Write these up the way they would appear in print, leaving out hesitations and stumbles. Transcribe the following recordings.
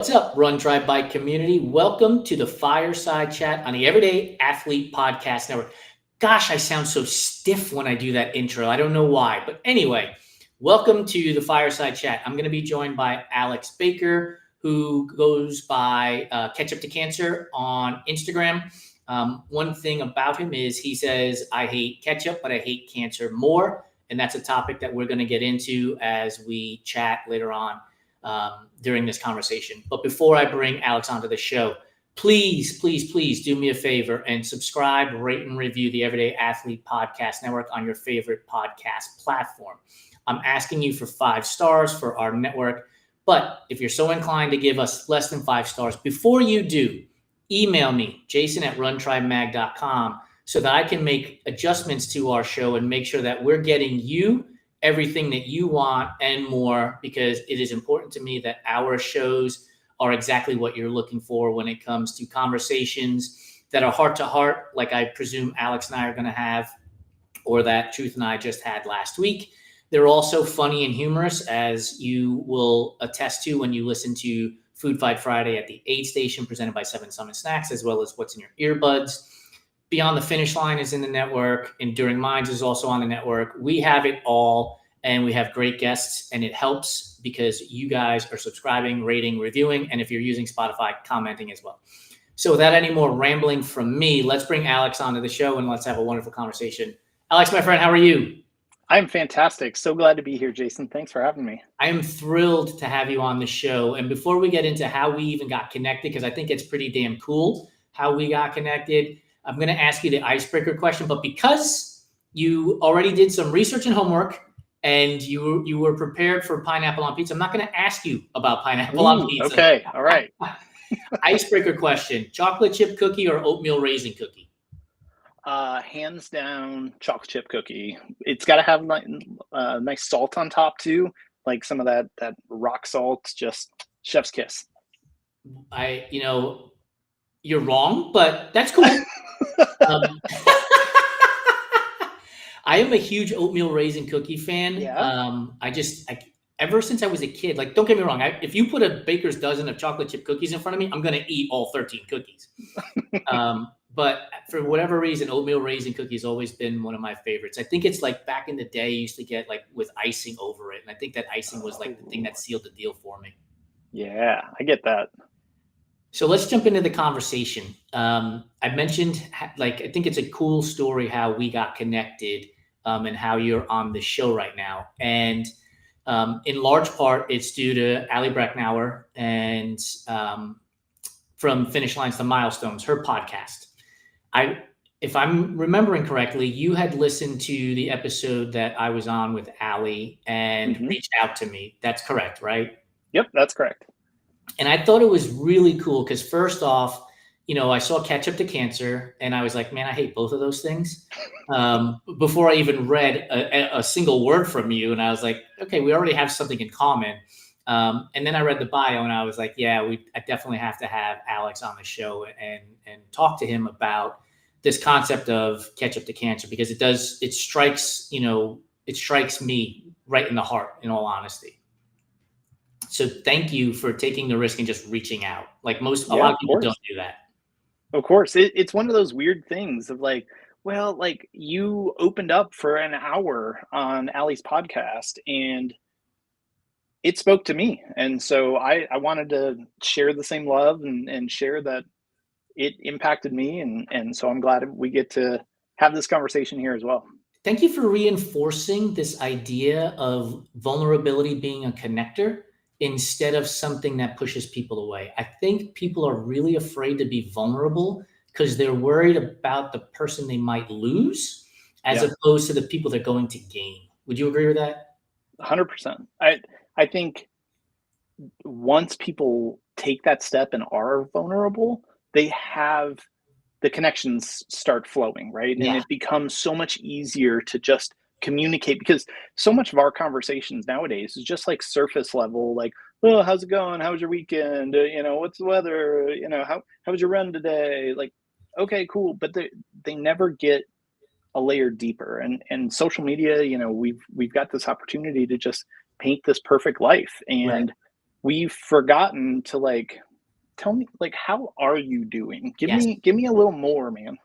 What's up, Run Drive Bike community? Welcome to the Fireside Chat on the Everyday Athlete Podcast Network. Gosh, I sound so stiff when I do that intro. I don't know why. But anyway, welcome to the Fireside Chat. I'm going to be joined by Alex Baker, who goes by Ketchup to Cancer on Instagram. One thing about him is he says, I hate ketchup, but I hate cancer more. And that's a topic that we're going to get into as we chat later on during this conversation. But before I bring Alex onto the show, please do me a favor and subscribe, rate, and review the Everyday Athlete Podcast Network on your favorite podcast platform. I'm asking you for 5 stars for our network, but if you're so inclined to give us less than 5 stars, before you do, email me, jason@runtribemag.com, so that I can make adjustments to our show and make sure that we're getting you everything that you want and more, because it is important to me that our shows are exactly what you're looking for when it comes to conversations that are heart to heart, like I presume Alex and I are going to have, or that Truth and I just had last week. They're also funny and humorous, as you will attest to when you listen to Food Fight Friday at the Aid Station, presented by 7 Summit Snacks, as well as What's in Your Earbuds. Beyond the Finish Line is in the network. Enduring Minds is also on the network. We have it all, and we have great guests, and it helps because you guys are subscribing, rating, reviewing, and if you're using Spotify, commenting as well. So without any more rambling from me, let's bring Alex onto the show and let's have a wonderful conversation. Alex, my friend, how are you? I'm fantastic. So glad to be here, Jason. Thanks for having me. I am thrilled to have you on the show. And before we get into how we even got connected, because I think it's pretty damn cool how we got connected, I'm going to ask you the icebreaker question. But because you already did some research and homework and you were prepared for pineapple on pizza, I'm not going to ask you about pineapple on pizza. Okay. All right. Icebreaker question: chocolate chip cookie or oatmeal raisin cookie? Hands down, chocolate chip cookie. It's got to have nice salt on top too, like some of that rock salt. Just chef's kiss. You're wrong, but that's cool. I am a huge oatmeal raisin cookie fan. Yeah. Ever since I was a kid, like, don't get me wrong, if you put a baker's dozen of chocolate chip cookies in front of me, I'm going to eat all 13 cookies. But for whatever reason, oatmeal raisin cookies always been one of my favorites. I think it's like back in the day, you used to get like with icing over it. And I think that icing was like the thing that sealed the deal for me. Yeah, I get that. So let's jump into the conversation. I mentioned, like, I think it's a cool story how we got connected and how you're on the show right now. And in large part, it's due to Ali Bracknauer and from Finish Lines to Milestones, her podcast. If I'm remembering correctly, you had listened to the episode that I was on with Ali and reached out to me. That's correct, right? Yep, that's correct. And I thought it was really cool because first off, I saw Ketchup to Cancer and I was like, man, I hate both of those things. Before I even read a single word from you. And I was like, okay, we already have something in common. And then I read the bio and I was like, yeah, I definitely have to have Alex on the show and talk to him about this concept of Ketchup to Cancer, because it strikes me right in the heart, in all honesty. So thank you for taking the risk and just reaching out. Like a lot of people don't do that. Of course. It's one of those weird things of like, well, like you opened up for an hour on Ali's podcast and it spoke to me. And so I wanted to share the same love and share that it impacted me. And so I'm glad we get to have this conversation here as well. Thank you for reinforcing this idea of vulnerability being a connector instead of something that pushes people away. I think people are really afraid to be vulnerable because they're worried about the person they might lose as opposed to the people they're going to gain. Would you agree with that? 100%. I think once people take that step and are vulnerable, they have the connections start flowing, right? And it becomes so much easier to just communicate, because so much of our conversations nowadays is just like surface level, like, oh, how's it going? How was your weekend? What's the weather? How was your run today? Like, okay, cool. But they never get a layer deeper. And social media, we've got this opportunity to just paint this perfect life. And we've forgotten to like tell me, like, how are you doing? Yes. Give me a little more, man.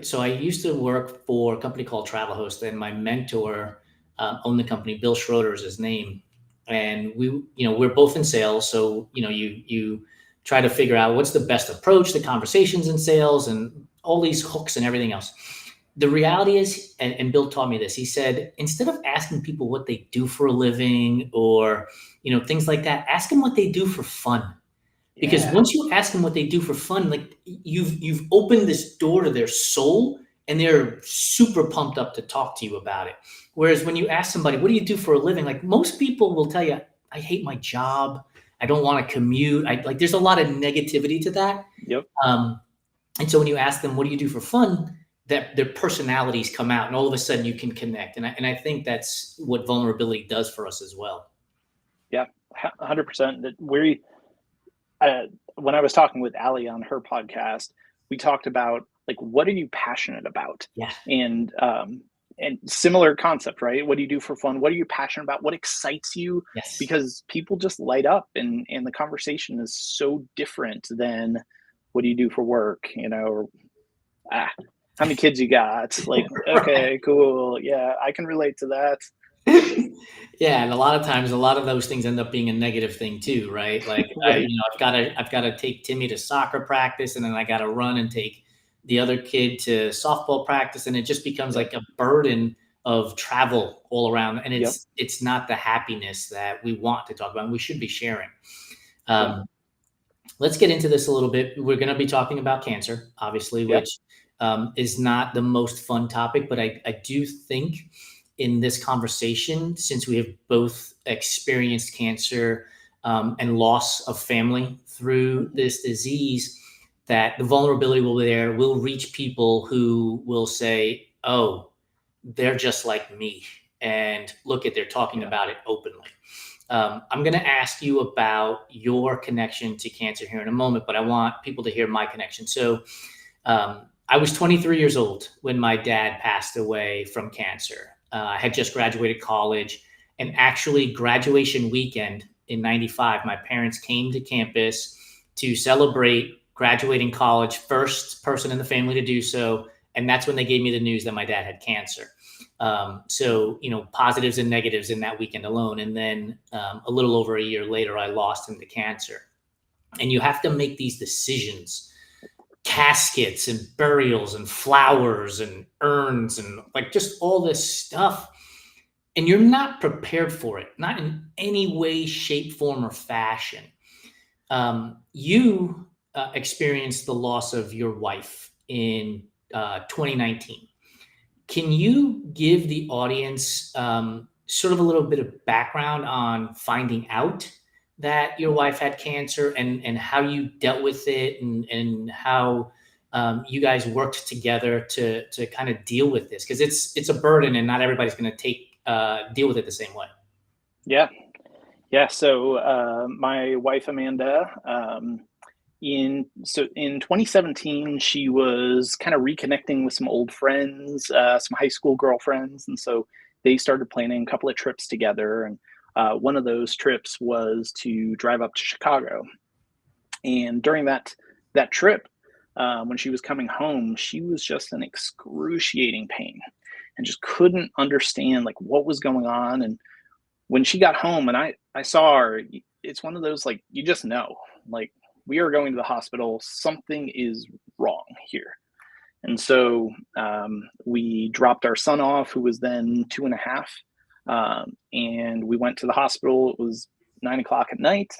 So I used to work for a company called Travel Host, and my mentor owned the company. Bill Schroeder is his name, and we're both in sales. So you try to figure out what's the best approach to conversations in sales, and all these hooks and everything else. The reality is, and Bill taught me this. He said, instead of asking people what they do for a living or things like that, ask them what they do for fun. Because Yeah. once you ask them what they do for fun, like you've opened this door to their soul, and they're super pumped up to talk to you about it. Whereas when you ask somebody, what do you do for a living? Like most people will tell you, I hate my job. I don't want to commute. There's a lot of negativity to that. Yep. And so when you ask them, what do you do for fun? That their personalities come out, and all of a sudden you can connect. And I think that's what vulnerability does for us as well. Yeah. 100%. When I was talking with Allie on her podcast, we talked about like, what are you passionate about? Yeah. And similar concept, right? What do you do for fun? What are you passionate about? What excites you? Yes. Because people just light up, and the conversation is so different than what do you do for work, or how many kids you got? Like, okay, Right. cool. Yeah, I can relate to that. Yeah, and a lot of times, a lot of those things end up being a negative thing too, right? Like, Right. I've got to take Timmy to soccer practice, and then I got to run and take the other kid to softball practice, and it just becomes Yep. like a burden of travel all around, and Yep. it's not the happiness that we want to talk about, and we should be sharing. Yep. Let's get into this a little bit. We're going to be talking about cancer, obviously, Yep. which is not the most fun topic, but I do think in this conversation, since we have both experienced cancer and loss of family through this disease, that the vulnerability will be there. We'll reach people who will say, oh, they're just like me. And look at, they're talking about it openly. I'm going to ask you about your connection to cancer here in a moment, but I want people to hear my connection. So I was 23 years old when my dad passed away from cancer. I had just graduated college, and actually graduation weekend in 95, my parents came to campus to celebrate graduating college, first person in the family to do so. And that's when they gave me the news that my dad had cancer. So, positives and negatives in that weekend alone. And then a little over a year later, I lost him to cancer. And you have to make these decisions, caskets and burials and flowers and urns and like just all this stuff. And you're not prepared for it, not in any way, shape, form, or fashion. You experienced the loss of your wife in 2019. Can you give the audience sort of a little bit of background on finding out that your wife had cancer and how you dealt with it and how you guys worked together to kind of deal with this? Because it's a burden and not everybody's going to deal with it the same way. Yeah. Yeah. So my wife Amanda, in 2017, she was kind of reconnecting with some old friends, some high school girlfriends, and so they started planning a couple of trips together. And one of those trips was to drive up to Chicago. And during that trip, when she was coming home, she was just in excruciating pain and just couldn't understand like what was going on. And when she got home and I saw her, it's one of those, like, you just know, like, we are going to the hospital. Something is wrong here. And so we dropped our son off, who was then 2.5. And we went to the hospital. It was 9 o'clock at night.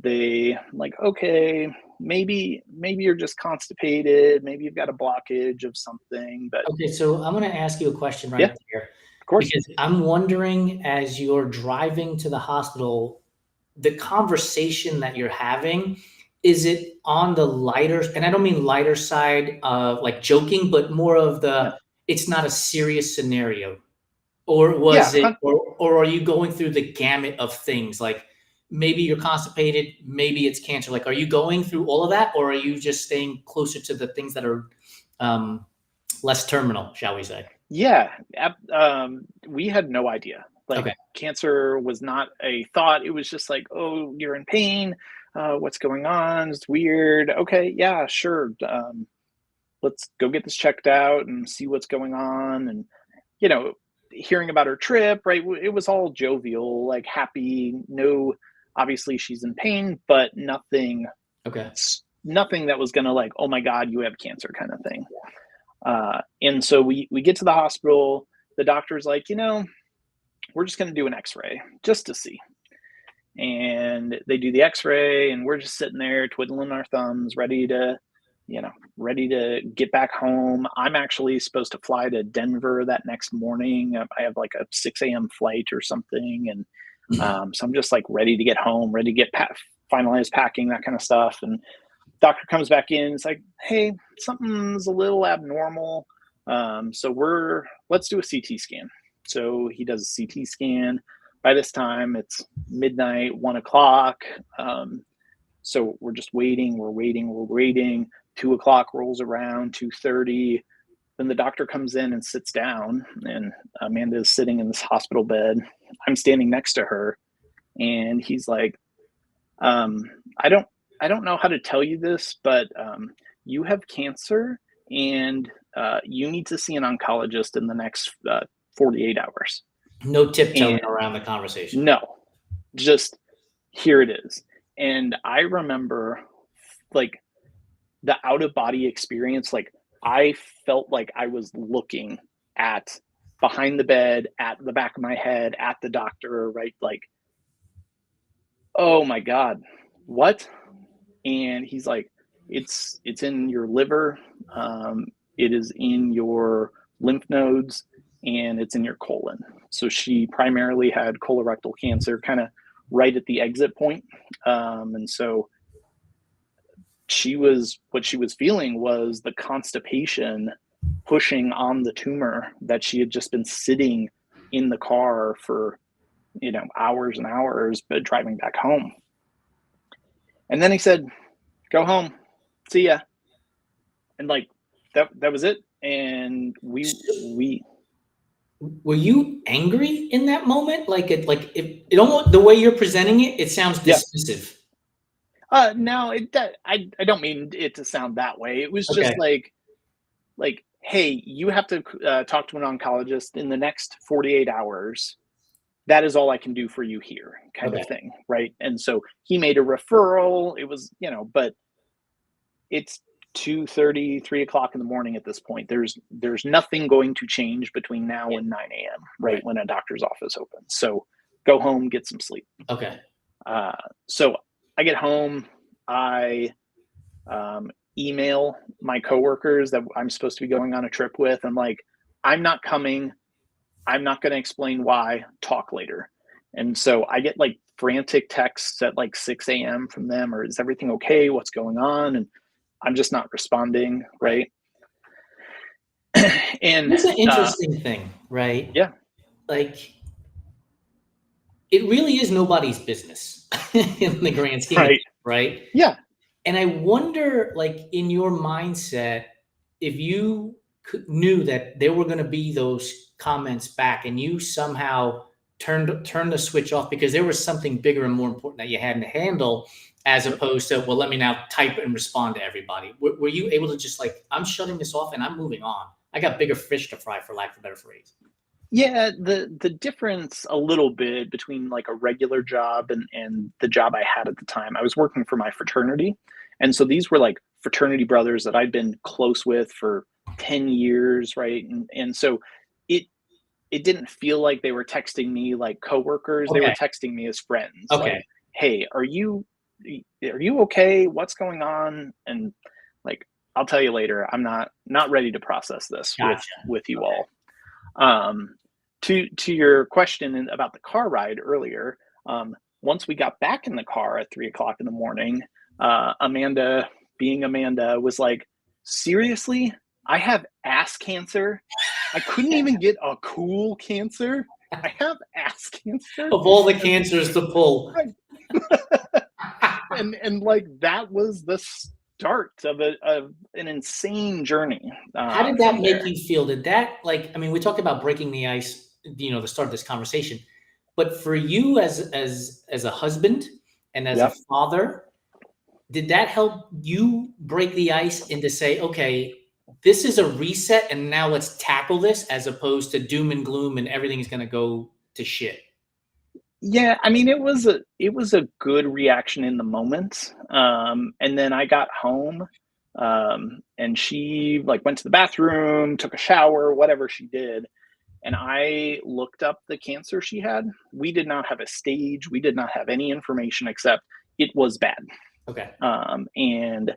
They like, okay, maybe you're just constipated. Maybe you've got a blockage of something. But Okay, so I'm going to ask you a question yeah, right there, of course. because I'm wondering, as you're driving to the hospital, the conversation that you're having, is it on the lighter, and I don't mean lighter side of like joking, but more of No. it's not a serious scenario? Or Yeah. was it, or are you going through the gamut of things? Like maybe you're constipated, maybe it's cancer. Like, are you going through all of that, or are you just staying closer to the things that are less terminal, shall we say? Yeah. We had no idea. Like Okay. cancer was not a thought. It was just like, oh, you're in pain. What's going on? It's weird. Okay, yeah, sure. Let's go get this checked out and see what's going on. And, you know, hearing about her trip, right? It was all jovial, like happy. No, obviously she's in pain, but nothing Okay. nothing that was gonna like, oh my God, you have cancer kind of thing. And so we get to the hospital. The doctor's like, we're just gonna do an X-ray just to see. And they do the X-ray, and we're just sitting there twiddling our thumbs, ready to get back home. I'm actually supposed to fly to Denver that next morning. I have like a 6 a.m. flight or something, and so I'm just like ready to get home, ready to get finalize packing, that kind of stuff. And doctor comes back in. It's like, hey, something's a little abnormal. So let's do a CT scan. So he does a CT scan. By this time, it's midnight, 1:00. So we're just waiting. We're waiting. 2:00 rolls around, 2:30. Then the doctor comes in and sits down, and Amanda is sitting in this hospital bed. I'm standing next to her, and he's like, I don't know how to tell you this, but you have cancer, and you need to see an oncologist in the next 48 hours. No tiptoeing around the conversation. No, just here it is. And I remember like the out of body experience. Like I felt like I was looking at behind the bed, at the back of my head, at the doctor, right? Like, oh my God, what? And he's like, it's in your liver, it is in your lymph nodes, and it's in your colon. So she primarily had colorectal cancer, kind of right at the exit point. And so what she was feeling was the constipation pushing on the tumor that she had just been sitting in the car for, hours and hours, but driving back home. And then he said, go home, see ya. And like, that was it. And we were you angry in that moment? It almost, the way you're presenting it, it sounds dismissive. No, I don't mean it to sound that way. It was just Okay. like, hey, you have to talk to an oncologist in the next 48 hours. That is all I can do for you here, kind of thing, right? And so he made a referral. It was, but it's 2:30, 3:00 in the morning at this point. There's nothing going to change between now and 9 a.m., right? When a doctor's office opens. So go home, get some sleep. Okay. So I get home, I email my coworkers that I'm supposed to be going on a trip with. I'm like, I'm not coming. I'm not going to explain why. Talk later. And so I get like frantic texts at like 6 a.m. from them, or is everything okay? What's going on? And I'm just not responding, right? And it's an interesting thing, right? Yeah. Like, it really is nobody's business in the grand scheme, right? Yeah. And I wonder, like, in your mindset, if you knew that there were going to be those comments back, and you somehow turned the switch off because there was something bigger and more important that you had to handle, as opposed to, well, let me now type and respond to everybody. Were you able to just like, I'm shutting this off and I'm moving on? I got bigger fish to fry, for lack of a better phrase. Yeah, the difference a little bit between like a regular job and the job I had at the time, I was working for my fraternity. And so these were like fraternity brothers that I'd been close with for 10 years, right? And so it didn't feel like they were texting me like coworkers. They were texting me as friends. Okay. Like, hey, are you okay? What's going on? And like, I'll tell you later. I'm not ready to process this with you all. To your question about the car ride earlier, once we got back in the car at 3:00 in the morning, Amanda, being Amanda, was like, seriously, I have ass cancer. I couldn't even get a cool cancer. I have ass cancer. Of all the cancers to pull. and like, that was the start of an insane journey. How did that make you feel? Did that, like, I mean, we talked about breaking the ice, to start this conversation. But for you as a husband and as a Yep. father, did that help you break the ice into say, okay, this is a reset and now let's tackle this as opposed to doom and gloom and everything's going to go to shit? Yeah, I mean, it was a good reaction in the moment. And then I got home, and she like went to the bathroom, took a shower, whatever she did, and I looked up the cancer she had. We did not have a stage. We did not have any information except it was bad. Okay. And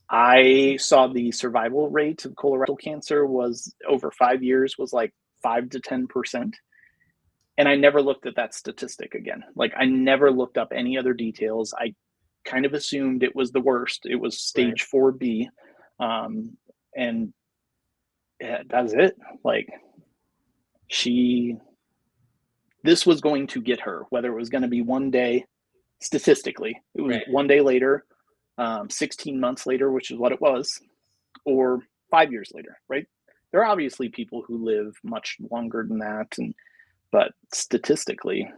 I saw the survival rate of colorectal cancer was over 5 years was like 5 to 10%. And I never looked at that statistic again. Like I never looked up any other details. I kind of assumed it was the worst. It was Right. stage 4B. And yeah, that's it. Like she, this was going to get her, whether it was going to be one day, statistically, it was Right. one day later, 16 months later, which is what it was, or 5 years later, right? There are obviously people who live much longer than that. But statistically,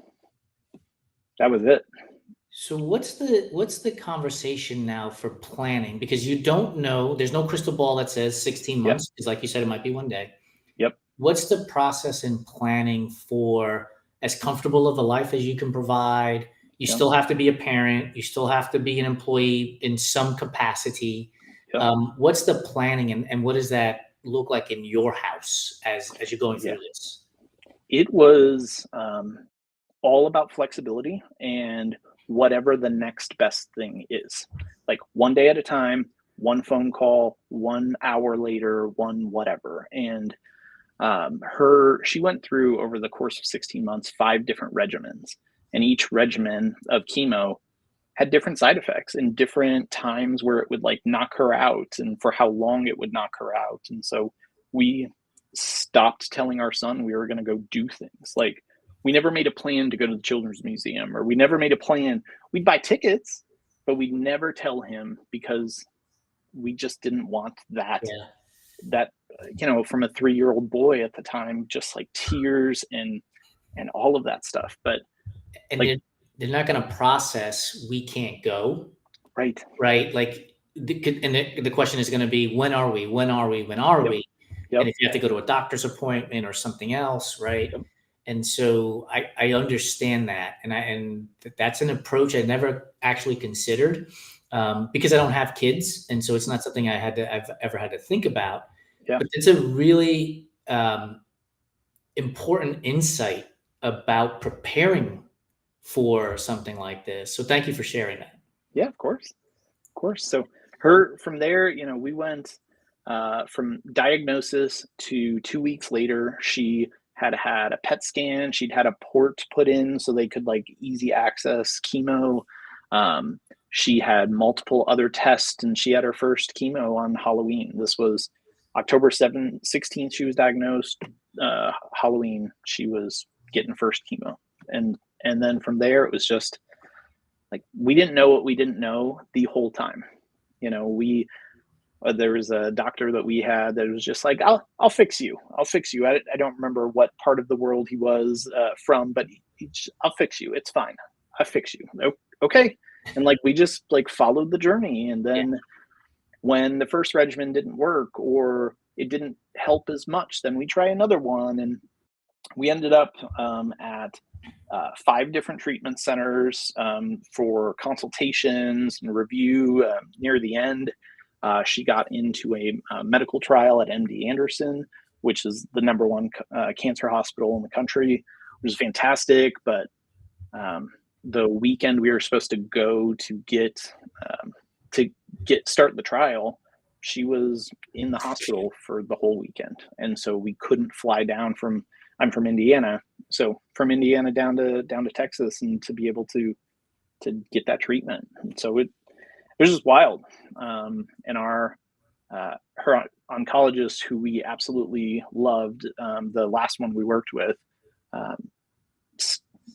that was it. So what's the conversation now for planning? Because you don't know, there's no crystal ball that says 16 Yep. months, because like you said, it might be one day. Yep. What's the process in planning for as comfortable of a life as you can provide? You Yep. still have to be a parent. You still have to be an employee in some capacity. Yep. What's the planning and what does that look like in your house as you're going Yeah. through this? It was all about flexibility and whatever the next best thing is. Like one day at a time, one phone call, 1 hour later, one whatever. And she went through over the course of 16 months 5 different regimens, and each regimen of chemo had different side effects and different times where it would like knock her out and for how long it would knock her out. And so we stopped telling our son we were going to go do things. Like we never made a plan to go to the children's museum, or we never made a plan. We'd buy tickets, but we'd never tell him because we just didn't want Yeah. that from a 3-year-old boy at the time, just like tears and all of that stuff. But And like, they're not going to process, we can't go, right. right? Like, the question is going to be, when are we? When are we? When are Yep. we? And Yep. if you have to go to a doctor's appointment or something else, right? Yep. And so I understand that, and that's an approach I never actually considered, because I don't have kids, and so it's not something I've ever had to think about. Yeah. But it's a really important insight about preparing for something like this. So thank you for sharing that. Yeah, of course. Of course. So her from there, we went from diagnosis to 2 weeks later. She had had a PET scan. She'd had a port put in so they could like easy access chemo. She had multiple other tests, and she had her first chemo on Halloween. This was October 16th. She was diagnosed. Halloween, she was getting first chemo, and then from there it was just like we didn't know what we didn't know the whole time. We there was a doctor that we had that was just like, I'll fix you. I'll fix you. I don't remember what part of the world he was from, but I'll fix you. It's fine. I'll fix you. Okay. And like we just like followed the journey, and Yeah. then when the first regimen didn't work or it didn't help as much, then we try another one, and we ended up at 5 different treatment centers for consultations and review. Near the end, she got into a medical trial at MD Anderson, which is the number one cancer hospital in the country, which is fantastic. But the weekend we were supposed to go to start the trial, she was in the hospital for the whole weekend, and so we couldn't fly down from. I'm from Indiana, so from Indiana down to Texas, and to be able to get that treatment. And so it was just wild. And her oncologist, who we absolutely loved, the last one we worked with, um,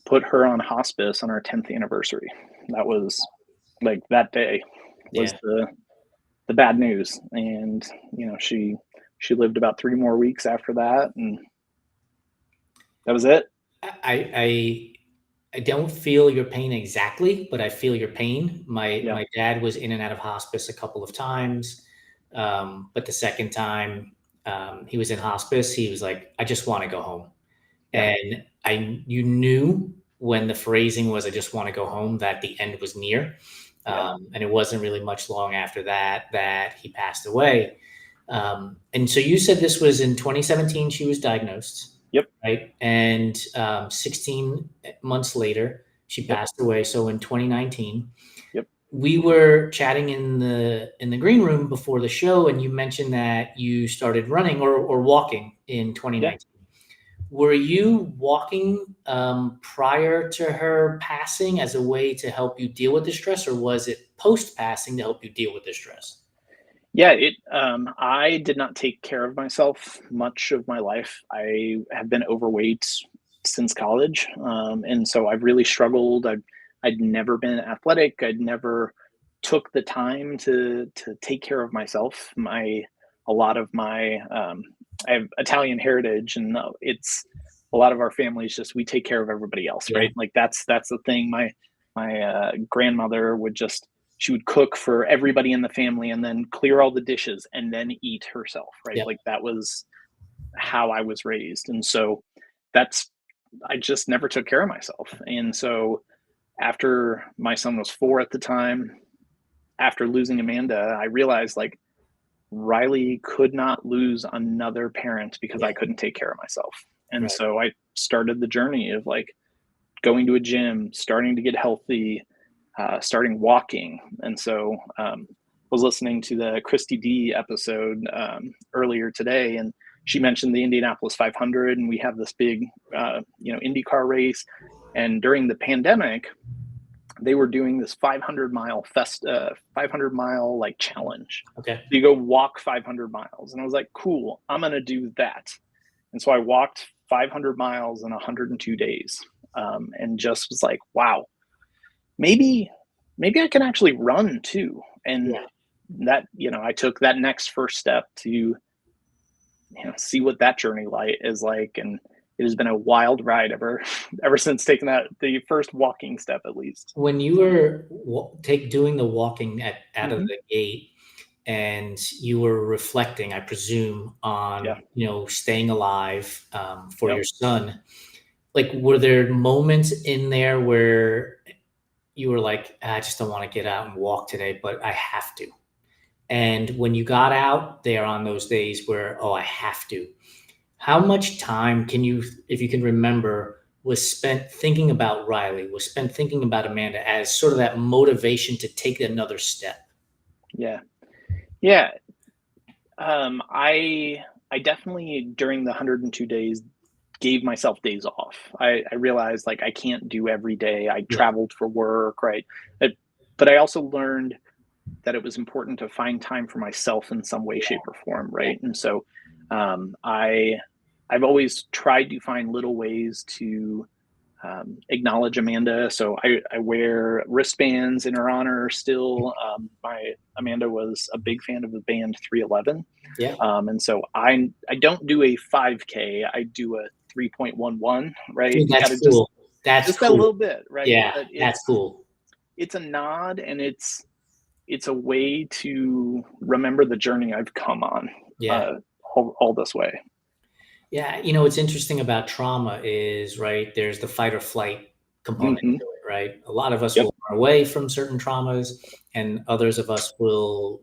put her on hospice on our 10th anniversary. That was like that day was Yeah. the bad news, and she lived about 3 more weeks after that, and that was it. I don't feel your pain exactly, but I feel your pain. My Yeah. my dad was in and out of hospice a couple of times, but the second time he was in hospice, he was like, "I just want to go home," Yeah. and you knew when the phrasing was, "I just want to go home," that the end was near, Yeah. and it wasn't really much long after that that he passed away. And so you said this was in 2017. She was diagnosed, Yep. right? And 16 months later, she Yep. passed away. So in 2019, Yep. we were chatting in the green room before the show, and you mentioned that you started running or walking in Yeah. 2019. Were you walking prior to her passing as a way to help you deal with the stress, or was it post passing to help you deal with the stress? Yeah, I did not take care of myself much of my life. I have been overweight since college, and so I've really struggled. I'd never been athletic. I'd never took the time to take care of myself. A lot of my I have Italian heritage, and it's a lot of our families just we take care of everybody else, Yeah, right? Like that's the thing. My grandmother would just she would cook for everybody in the family and then clear all the dishes and then eat herself, right? yeah, Like that was how I was raised. And so that's I just never took care of myself. And so after my son was 4 at the time, after losing Amanda, I realized like Riley could not lose another parent because yeah, I couldn't take care of myself. And right. so I started the journey of like going to a gym, starting to get healthy, starting walking. And so was listening to the Christy D episode earlier today, and she mentioned the Indianapolis 500, and we have this big, IndyCar race. And during the pandemic, they were doing this 500 mile like challenge. Okay. So you go walk 500 miles, and I was like, cool, I'm gonna do that. And so I walked 500 miles in 102 days, and just was like, wow, maybe I can actually run too. And Yeah. that I took that next first step to see what that journey light is like, and it has been a wild ride ever since taking that the first walking step at least. When you were doing the walking out of Hmm. the gate, and you were reflecting, I presume, Yeah. on staying alive for Yep. your son. Like, were there moments in there where you were like, I just don't want to get out and walk today, but I have to? And when you got out there on those days where, oh, I have to, how much time can you, if you can remember, was spent thinking about Riley, was spent thinking about Amanda as sort of that motivation to take another step? Yeah. Yeah. I definitely during the 102 days gave myself days off. I realized like I can't do every day. I Yeah, traveled for work, right? But I also learned that it was important to find time for myself in some way, yeah, shape, or form, yeah. right? And so I've always tried to find little ways to acknowledge Amanda. So I wear wristbands in her honor still. My Amanda was a big fan of the band 311. Yeah. And so I don't do a 5K. I do a 3.11, right? Dude, You got to that's cool. That's just that cool. little bit, right? Yeah, But that's cool. it's a nod, and it's a way to remember the journey I've come on Yeah. uh, all this way. Yeah, what's interesting about trauma is, right, there's the fight or flight component Hmm. to it, right? A lot of us Yep. will run away from certain traumas, and others of us will,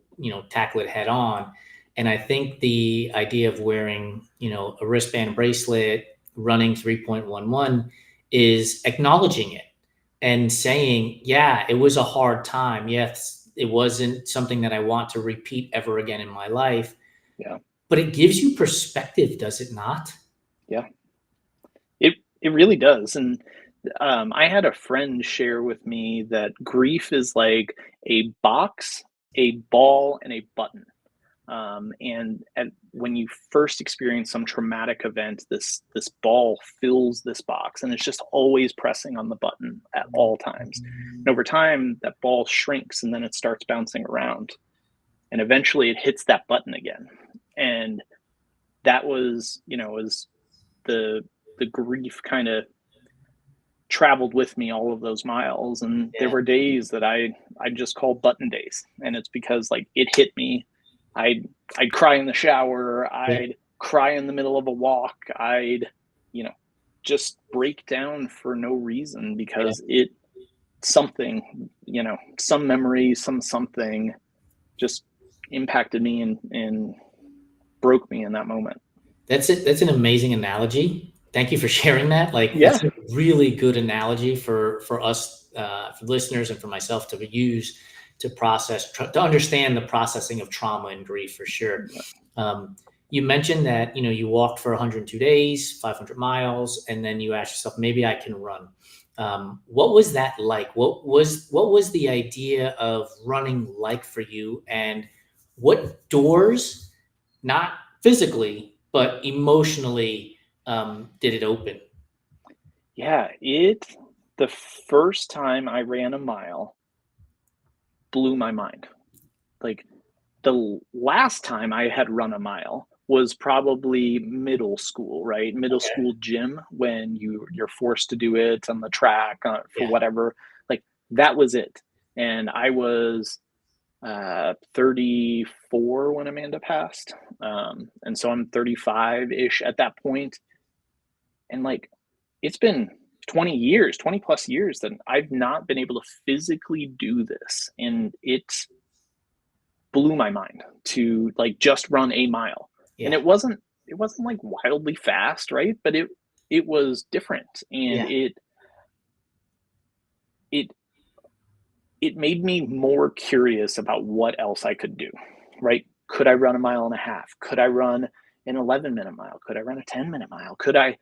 tackle it head on. And I think the idea of wearing, a wristband bracelet, running 3.11 is acknowledging it and saying, yeah, it was a hard time. Yes, it wasn't something that I want to repeat ever again in my life, Yeah. but it gives you perspective, does it not? Yeah. It really does. And I had a friend share with me that grief is like a box, a ball, and a button. When you first experience some traumatic event, this ball fills this box, and it's just always pressing on the button at all times. And over time, that ball shrinks, and then it starts bouncing around, and eventually it hits that button again. And that was the grief kind of traveled with me all of those miles. And there Yeah. were days that I just call button days, and it's because like it hit me. I'd cry in the shower. Yeah. I'd cry in the middle of a walk. I'd, you know, just break down for no reason Yeah. because it something, some memory, something just impacted me and broke me in that moment. That's it. That's an amazing analogy. Thank you for sharing that. Like, Yeah. it's a really good analogy for us, for listeners, and for myself to use to process, to understand the processing of trauma and grief for sure. You mentioned that you walked for 102 days, 500 miles, and then you asked yourself, maybe I can run. What was that like? What was the idea of running like for you, and what doors, not physically but emotionally, did it open? Yeah, the first time I ran a mile blew my mind. Like, the last time I had run a mile was probably middle school, right? Middle Okay. school gym when you're forced to do it on the track, for Yeah. whatever. Like, that was it. And I was 34 when Amanda passed. And so I'm 35-ish at that point. And like, it's been 20 years, 20 plus years that I've not been able to physically do this. And it blew my mind to like just run a mile. And Yeah. it wasn't like wildly fast, right? But it was different. And Yeah. it it made me more curious about what else I could do, right? Could I run a mile and a half? Could I run an 11-minute mile? Could I run a 10-minute mile? Could I?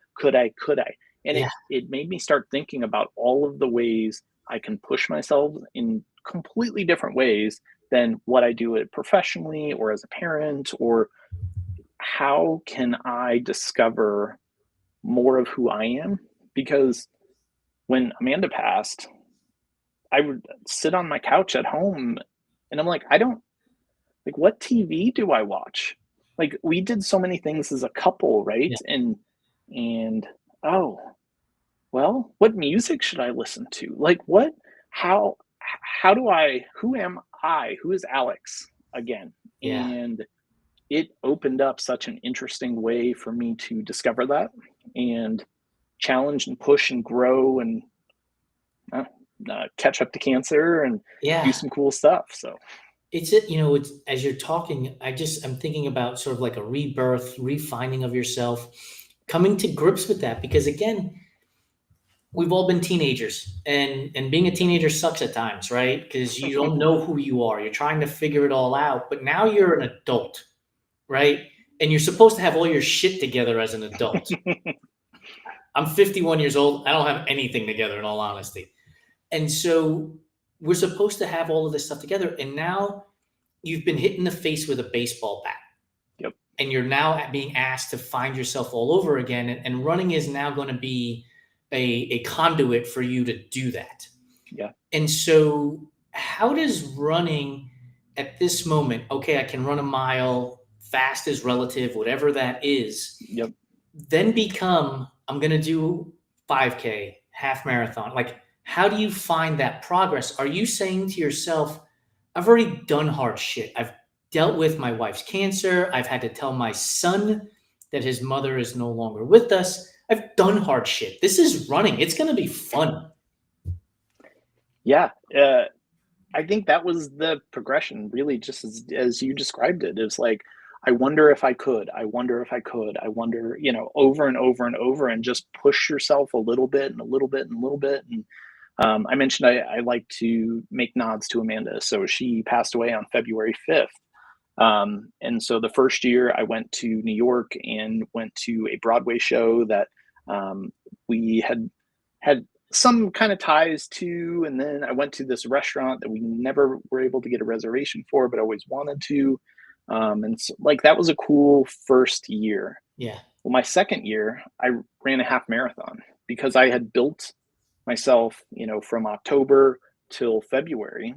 And Yeah. it made me start thinking about all of the ways I can push myself in completely different ways than what I do it professionally or as a parent, or how can I discover more of who I am? Because when Amanda passed, I would sit on my couch at home and I'm like, I don't like, what TV do I watch? Like, we did so many things as a couple, right? Yeah. And oh, well, what music should I listen to? Like, how how do I who am I? Who is Alex again? Yeah. And it opened up such an interesting way for me to discover that and challenge and push and grow and uh, catch up to cancer and do Yeah. some cool stuff. So It's as you're talking, I'm thinking about sort of like a rebirth, refining of yourself, coming to grips with that. Because again, we've all been teenagers, and being a teenager sucks at times, right? Because you don't know who you are. You're trying to figure it all out, but now you're an adult, right? And you're supposed to have all your shit together as an adult. I'm 51 years old. I don't have anything together, in all honesty. And so we're supposed to have all of this stuff together. And now you've been hit in the face with a baseball bat. Yep. And you're now being asked to find yourself all over again. And running is now going to be a conduit for you to do that. Yeah. And so, how does running at this moment, okay, I can run a mile, fast is relative, whatever that is, Yep. then become, I'm going to do 5K, half marathon? Like, how do you find that progress? Are you saying to yourself, I've already done hard shit. I've dealt with my wife's cancer. I've had to tell my son that his mother is no longer with us. I've done hard shit. This is running. It's going to be fun. Yeah. I think that was the progression, really, just as you described it. It's like, I wonder if I could. I wonder if I could. I wonder, over and over and over, and just push yourself a little bit and a little bit and a little bit. And I mentioned I like to make nods to Amanda. So she passed away on February 5th. And so the first year I went to New York and went to a Broadway show that we had some kind of ties to. And then I went to this restaurant that we never were able to get a reservation for, but always wanted to. And so, like, that was a cool first year. Yeah. Well, my second year, I ran a half marathon because I had built myself, from October till February.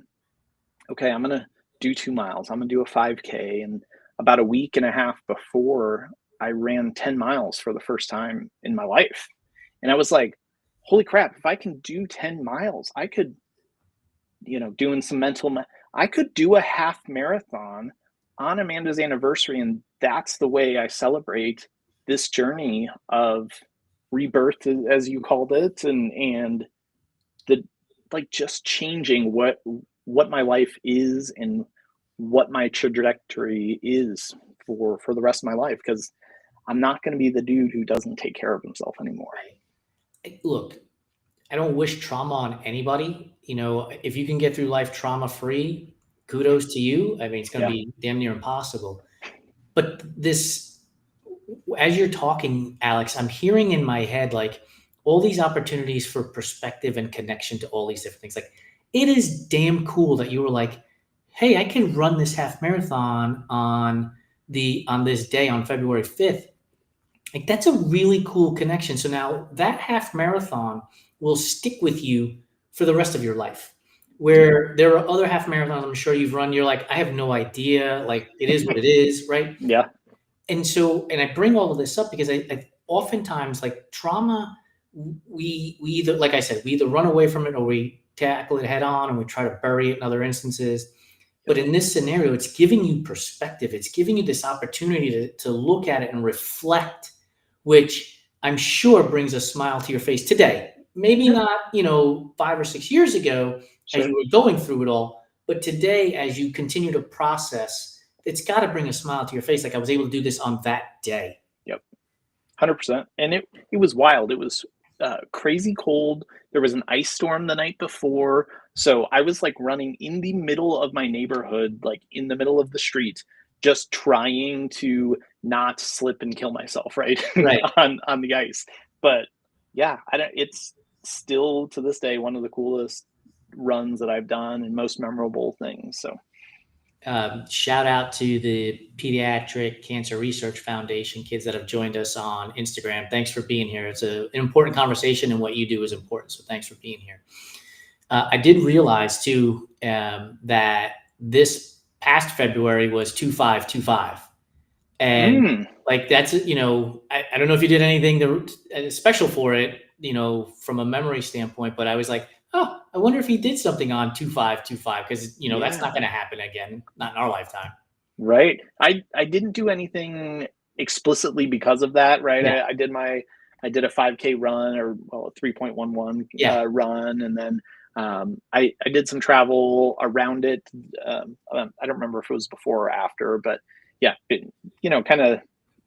Okay, I'm going to do 2 miles. I'm going to do a 5K. And about a week and a half before, I ran 10 miles for the first time in my life. And I was like, holy crap, if I can do 10 miles, I could, doing some I could do a half marathon on Amanda's anniversary. And that's the way I celebrate this journey of rebirth, as you called it. And the, like, just changing what my life is and what my trajectory is for the rest of my life. Because I'm not going to be the dude who doesn't take care of himself anymore. Look, I don't wish trauma on anybody. If you can get through life trauma free, kudos to you. I mean, it's going to Yeah. be damn near impossible. But as you're talking, Alex, I'm hearing in my head like all these opportunities for perspective and connection to all these different things. Like, it is damn cool that you were like, hey, I can run this half marathon on this day on February 5th. Like, that's a really cool connection. So now that half marathon will stick with you for the rest of your life. Where there are other half marathons I'm sure you've run, you're like, I have no idea. Like, it is what it is, right? Yeah. And so, and I bring all of this up because I oftentimes, like, trauma, we either, like I said, we either run away from it or we tackle it head on and we try to bury it in other instances. But in this scenario, it's giving you perspective. It's giving you this opportunity to look at it and reflect, which I'm sure brings a smile to your face today. Maybe not, 5 or 6 years ago as you were going through it all, but today as you continue to process, it's got to bring a smile to your face. Like, I was able to do this on that day. Yep. 100%. And it was wild. It was crazy cold. There was an ice storm the night before. So I was like running in the middle of my neighborhood, like in the middle of the street, just trying to not slip and kill myself, right? Right. on the ice. But yeah, it's still to this day one of the coolest runs that I've done and most memorable things. So shout out to the Pediatric Cancer Research Foundation kids that have joined us on Instagram. Thanks for being here. It's an important conversation, and what you do is important. So thanks for being here. I did realize too that this past February was 2525, and like that's I don't know if you did anything special for it, from a memory standpoint, but I was like, oh, I wonder if he did something on 2525 because that's not going to happen again, not in our lifetime. Right. I didn't do anything explicitly because of that. Right. Yeah. I did a 5K run, or a 3.11 run, and then I did some travel around it. I don't remember if it was before or after, but yeah, kind of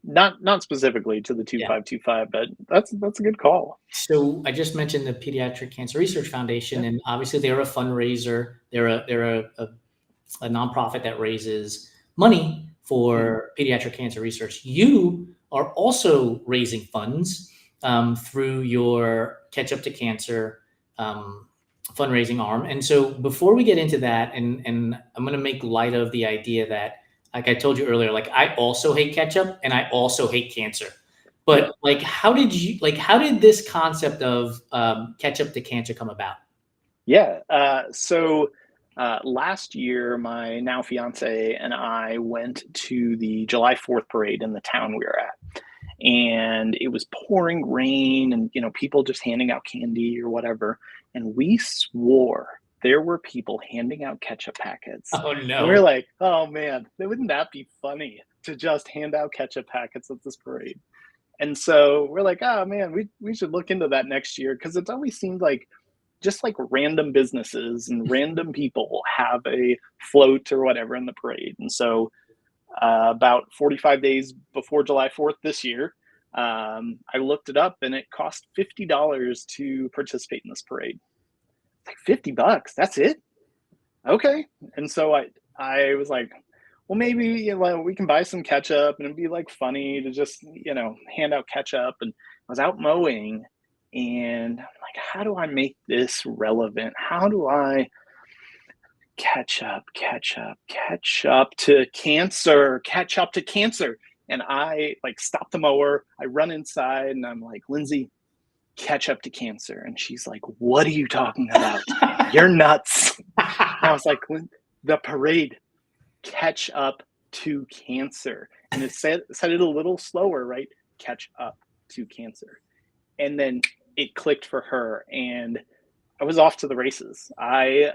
not specifically to the 2525, but that's a good call. So I just mentioned the Pediatric Cancer Research Foundation, and obviously they're a fundraiser. They're a nonprofit that raises money for pediatric cancer research. You are also raising funds through your Catch Up to Cancer fundraising arm. And so before we get into that, and I'm going to make light of the idea that, like I told you earlier, like, I also hate ketchup and I also hate cancer. But like, how did this concept of Catch Up to Cancer come about? Yeah. So last year, my now fiance and I went to the July 4th parade in the town we were at. And it was pouring rain and, people just handing out candy or whatever. And we swore there were people handing out ketchup packets. Oh, no. And we were like, oh, man, wouldn't that be funny to just hand out ketchup packets at this parade? And so we're like, oh, man, we should look into that next year, because it's always seemed like just like random businesses and random people have a float or whatever in the parade. And so about 45 days before July 4th this year, I looked it up, and it cost $50 to participate in this parade. Like, $50, that's it? Okay. And so I was like, well, maybe we can buy some ketchup, and it'd be like funny to just hand out ketchup. And I was out mowing, and I'm like, how do I make this relevant? How do I catch up to cancer? And I stop the mower, I run inside, and I'm like, Lindsay, catch up to cancer. And she's like, what are you talking about? You're nuts. And I was like, the parade, catch up to cancer. And it said it a little slower, right? Catch up to cancer. And then it clicked for her, and I was off to the races. I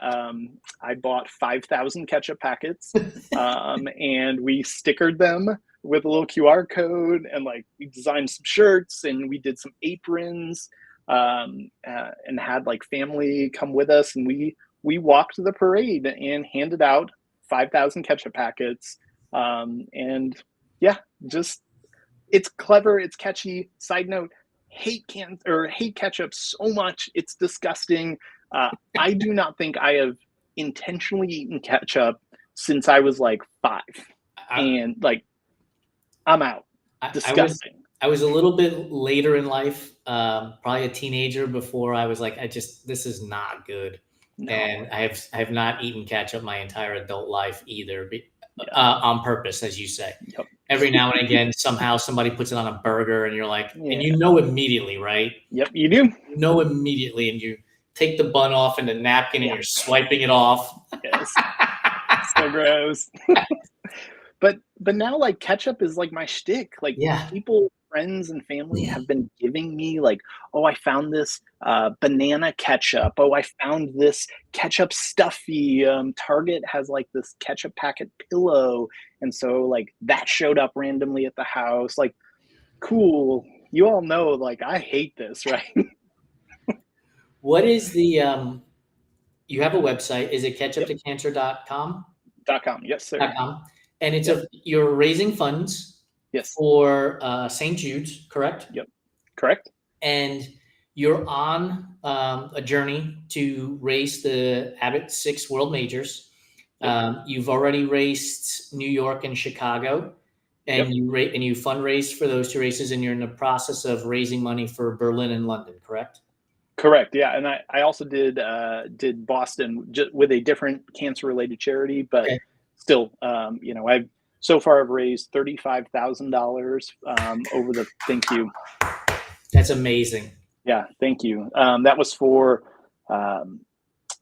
bought 5,000 ketchup packets, and we stickered them with a little QR code, and like we designed some shirts and we did some aprons, and had like family come with us, and we walked the parade and handed out 5,000 ketchup packets, and yeah, just it's clever, it's catchy. Side note: hate ketchup so much, it's disgusting. I do not think I have intentionally eaten ketchup since I was like 5, I, and like I'm out. Disgusting. I was a little bit later in life, probably a teenager before I was like, this is not good. No. And I have not eaten ketchup my entire adult life either, on purpose, as you say. Yep. Every now and again, somehow somebody puts it on a burger and you're like, Yeah. and you know immediately, right? Yep, you do. You know immediately, and you take the bun off and the napkin and you're swiping it off. Yes. So gross. But now like ketchup is like my shtick. Like people, friends and family have been giving me like, oh, I found this banana ketchup. Oh, I found this ketchup stuffy. Target has like this ketchup packet pillow. And so like that showed up randomly at the house. Like, cool. You all know, like, I hate this, right? What is the you have a website? Is it ketchuptocancer.com? .com. Yes, sir. .com. And it's you're raising funds for St. Jude's, correct? Yep, correct. And you're on a journey to race the Abbott 6 World Majors. You've already raced New York and Chicago, and you fundraised for those 2 races, and you're in the process of raising money for Berlin and London, correct? Correct. Yeah, and I also did Boston with a different cancer-related charity, but still, I've so far I've raised $35,000 over the. Thank you. That's amazing. Yeah, thank you. That was for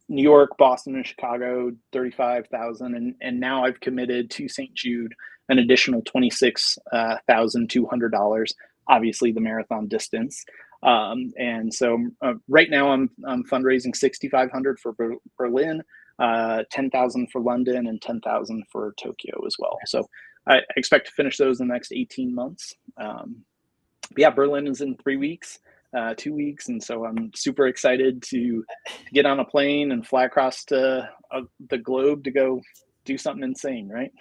New York, Boston, and Chicago, 35,000, and now I've committed to St. Jude an additional $26,200. Obviously, the marathon distance. And so right now I'm fundraising 6,500 for Berlin, 10,000 for London, and 10,000 for Tokyo as well. So I expect to finish those in the next 18 months. Berlin is in 3 weeks, 2 weeks. And so I'm super excited to get on a plane and fly across to the globe to go do something insane. Right.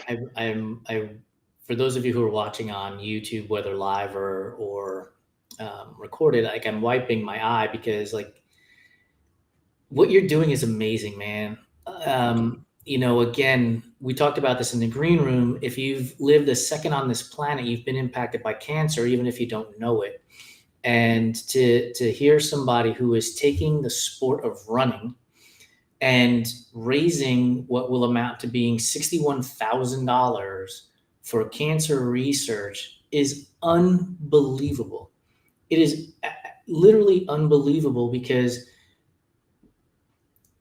For those of you who are watching on YouTube, whether live or recorded, like I'm wiping my eye because like what you're doing is amazing, man. Again, we talked about this in the green room. If you've lived a second on this planet, you've been impacted by cancer, even if you don't know it. And to hear somebody who is taking the sport of running and raising what will amount to being $61,000 for cancer research is unbelievable. It is literally unbelievable because,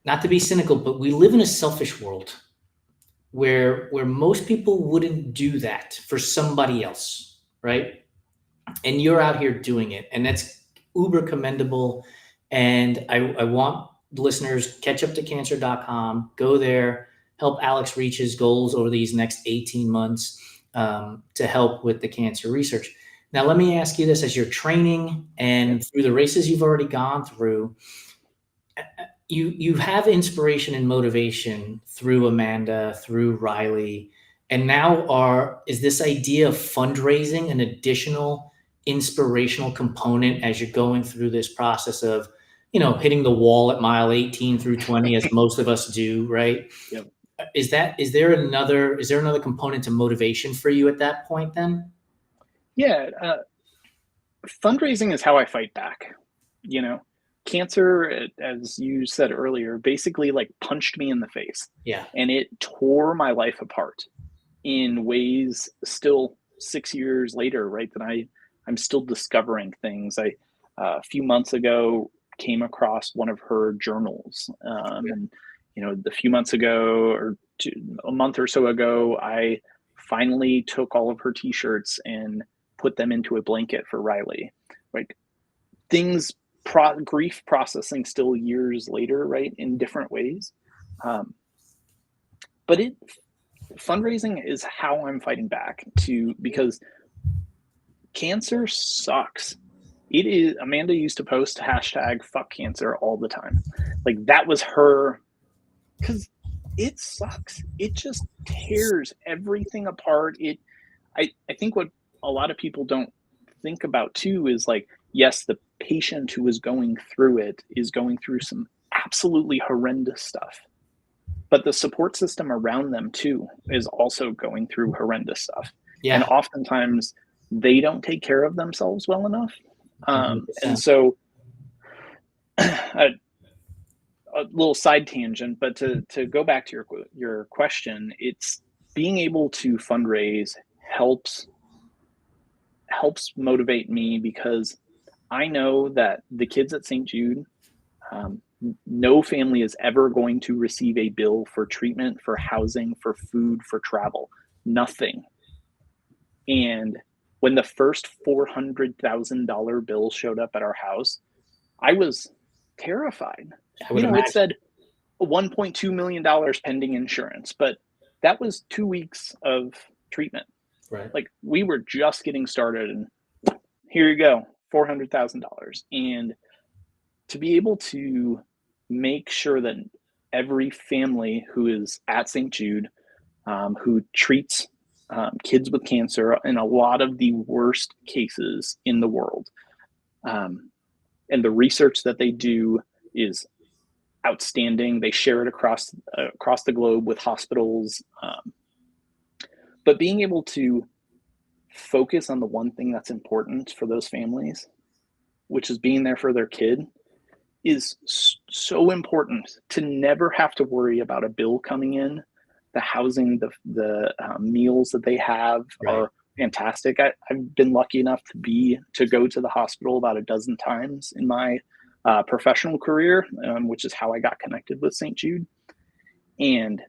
not to be cynical, but we live in a selfish world where most people wouldn't do that for somebody else, right? And you're out here doing it, and that's uber commendable. And I want listeners, ketchuptocancer.com, go there, help Alex reach his goals over these next 18 months to help with the cancer research. Now, let me ask you this: as you're training and through the races you've already gone through, you have inspiration and motivation through Amanda, through Riley, and now is this idea of fundraising an additional inspirational component as you're going through this process of, hitting the wall at mile 18 through 20, as most of us do, right? Yep. Is there another component to motivation for you at that point then? Yeah. Fundraising is how I fight back. Cancer, as you said earlier, basically like punched me in the face. Yeah. And it tore my life apart in ways still 6 years later, right? That I'm still discovering things. A few months ago came across one of her journals. And, a few months ago or a month or so ago, I finally took all of her t-shirts and put them into a blanket for Riley. Like, things grief processing still years later, right, in different ways. But fundraising is how I'm fighting back because cancer sucks. It is. Amanda used to post hashtag fuck cancer all the time. Like that was her, because it sucks. It just tears everything apart. I think what a lot of people don't think about too is like, yes, the patient who is going through it is going through some absolutely horrendous stuff, but the support system around them too is also going through horrendous stuff. Yeah. And oftentimes they don't take care of themselves well enough. And 100%. so a little side tangent, but to go back to your question, it's being able to fundraise helps motivate me, because I know that the kids at St. Jude, no family is ever going to receive a bill for treatment, for housing, for food, for travel, nothing. And when the first $400,000 bill showed up at our house, I was terrified. It said $1.2 million pending insurance, but that was 2 weeks of treatment. Right. Like we were just getting started, and here you go, $400,000. And to be able to make sure that every family who is at St. Jude, who treats kids with cancer in a lot of the worst cases in the world, and the research that they do is outstanding. They share it across the globe with hospitals, but being able to focus on the one thing that's important for those families, which is being there for their kid, is so important. To never have to worry about a bill coming in. The housing, the meals that they have are fantastic. I've been lucky enough to go to the hospital about a dozen times in my professional career, which is how I got connected with St. Jude. And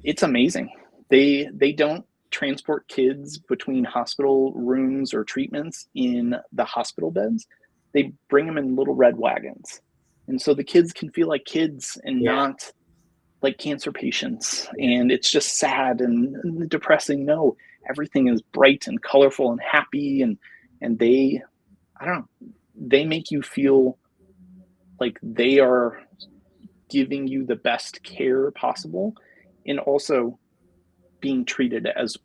it's amazing. They don't transport kids between hospital rooms or treatments in the hospital beds. They bring them in little red wagons. And so the kids can feel like kids and not like cancer patients. And it's just sad and depressing. No, everything is bright and colorful and happy. And they, I don't know, they make you feel like they are giving you the best care possible, and also being treated as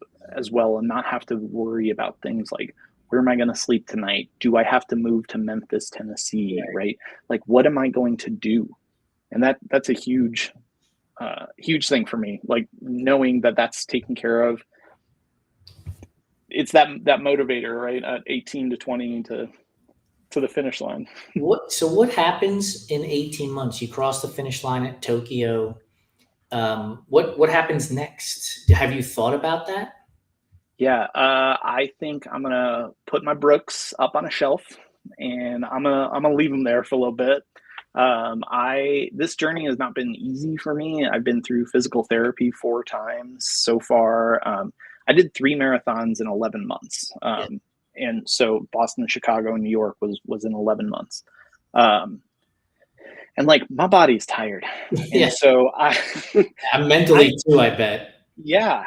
well, and not have to worry about things like, where am I going to sleep tonight? Do I have to move to Memphis, Tennessee? Right? Like, what am I going to do? And that's a huge thing for me. Like knowing that that's taken care of. It's that motivator, right? At 18 to 20 to the finish line. What happens in 18 months? You cross the finish line at Tokyo. What happens next? Have you thought about that? Yeah, I think I'm gonna put my Brooks up on a shelf, and I'm gonna leave them there for a little bit. This journey has not been easy for me. I've been through physical therapy 4 times so far. I did 3 marathons in 11 months. And so Boston, Chicago, and New York was in 11 months. And like my body's tired. And so I'm mentally too, I bet. Yeah.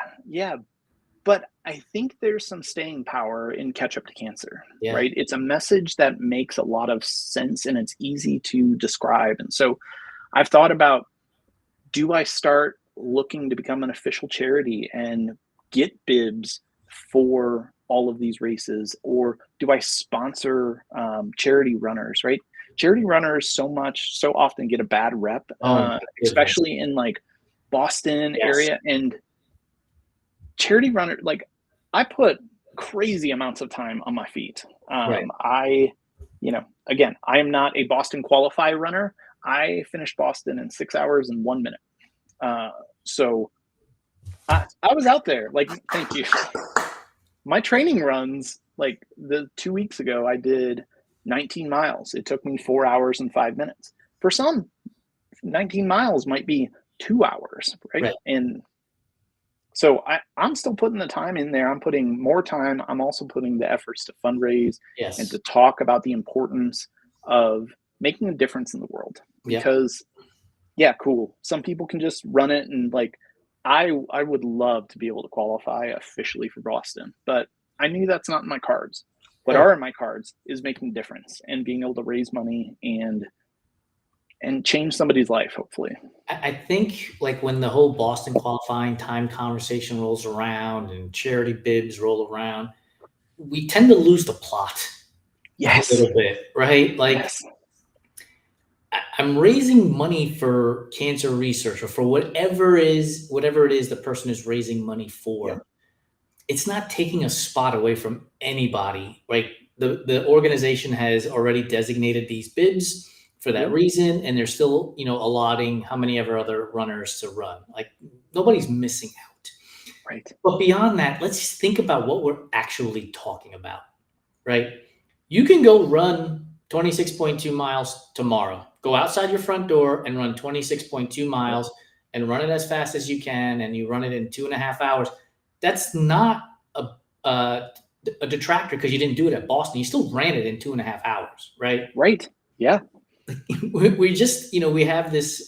But I think there's some staying power in Catch Up to Cancer, right? It's a message that makes a lot of sense, and it's easy to describe. And so I've thought about, do I start looking to become an official charity and get bibs for all of these races? Or do I sponsor charity runners, right? Charity runners so often get a bad rep, especially in like Boston area. And charity runner, like I put crazy amounts of time on my feet. Again, I am not a Boston qualify runner. I finished Boston in 6 hours and 1 minute. So I was out there. Like, thank you. My training runs, like the 2 weeks ago, I did 19 miles. It took me 4 hours and 5 minutes. For some, 19 miles might be 2 hours, right? And so I'm still putting the time in there. I'm putting more time. I'm also putting the efforts to fundraise and to talk about the importance of making a difference in the world. Yeah. Because yeah, cool. Some people can just run it, and like I would love to be able to qualify officially for Boston, but I knew that's not in my cards. What Right. are in my cards is making a difference and being able to raise money and change somebody's life, hopefully. I think like when the whole Boston qualifying time conversation rolls around and charity bibs roll around, we tend to lose the plot a Yes. little bit, right? Like Yes. I'm raising money for cancer research or for whatever it is the person is raising money Yeah. for. It's not taking a spot away from anybody. Right? The organization has already designated these bibs for that Yep. reason, and they're still, allotting how many ever other runners to run. Like nobody's missing out. Right. But beyond that, let's think about what we're actually talking about, right? You can go run 26.2 miles tomorrow. Go outside your front door and run 26.2 miles and run it as fast as you can, and you run it in 2.5 hours. That's not a, a detractor because you didn't do it at Boston. You still ran it in 2.5 hours, right? Right. Yeah. We just, we have this,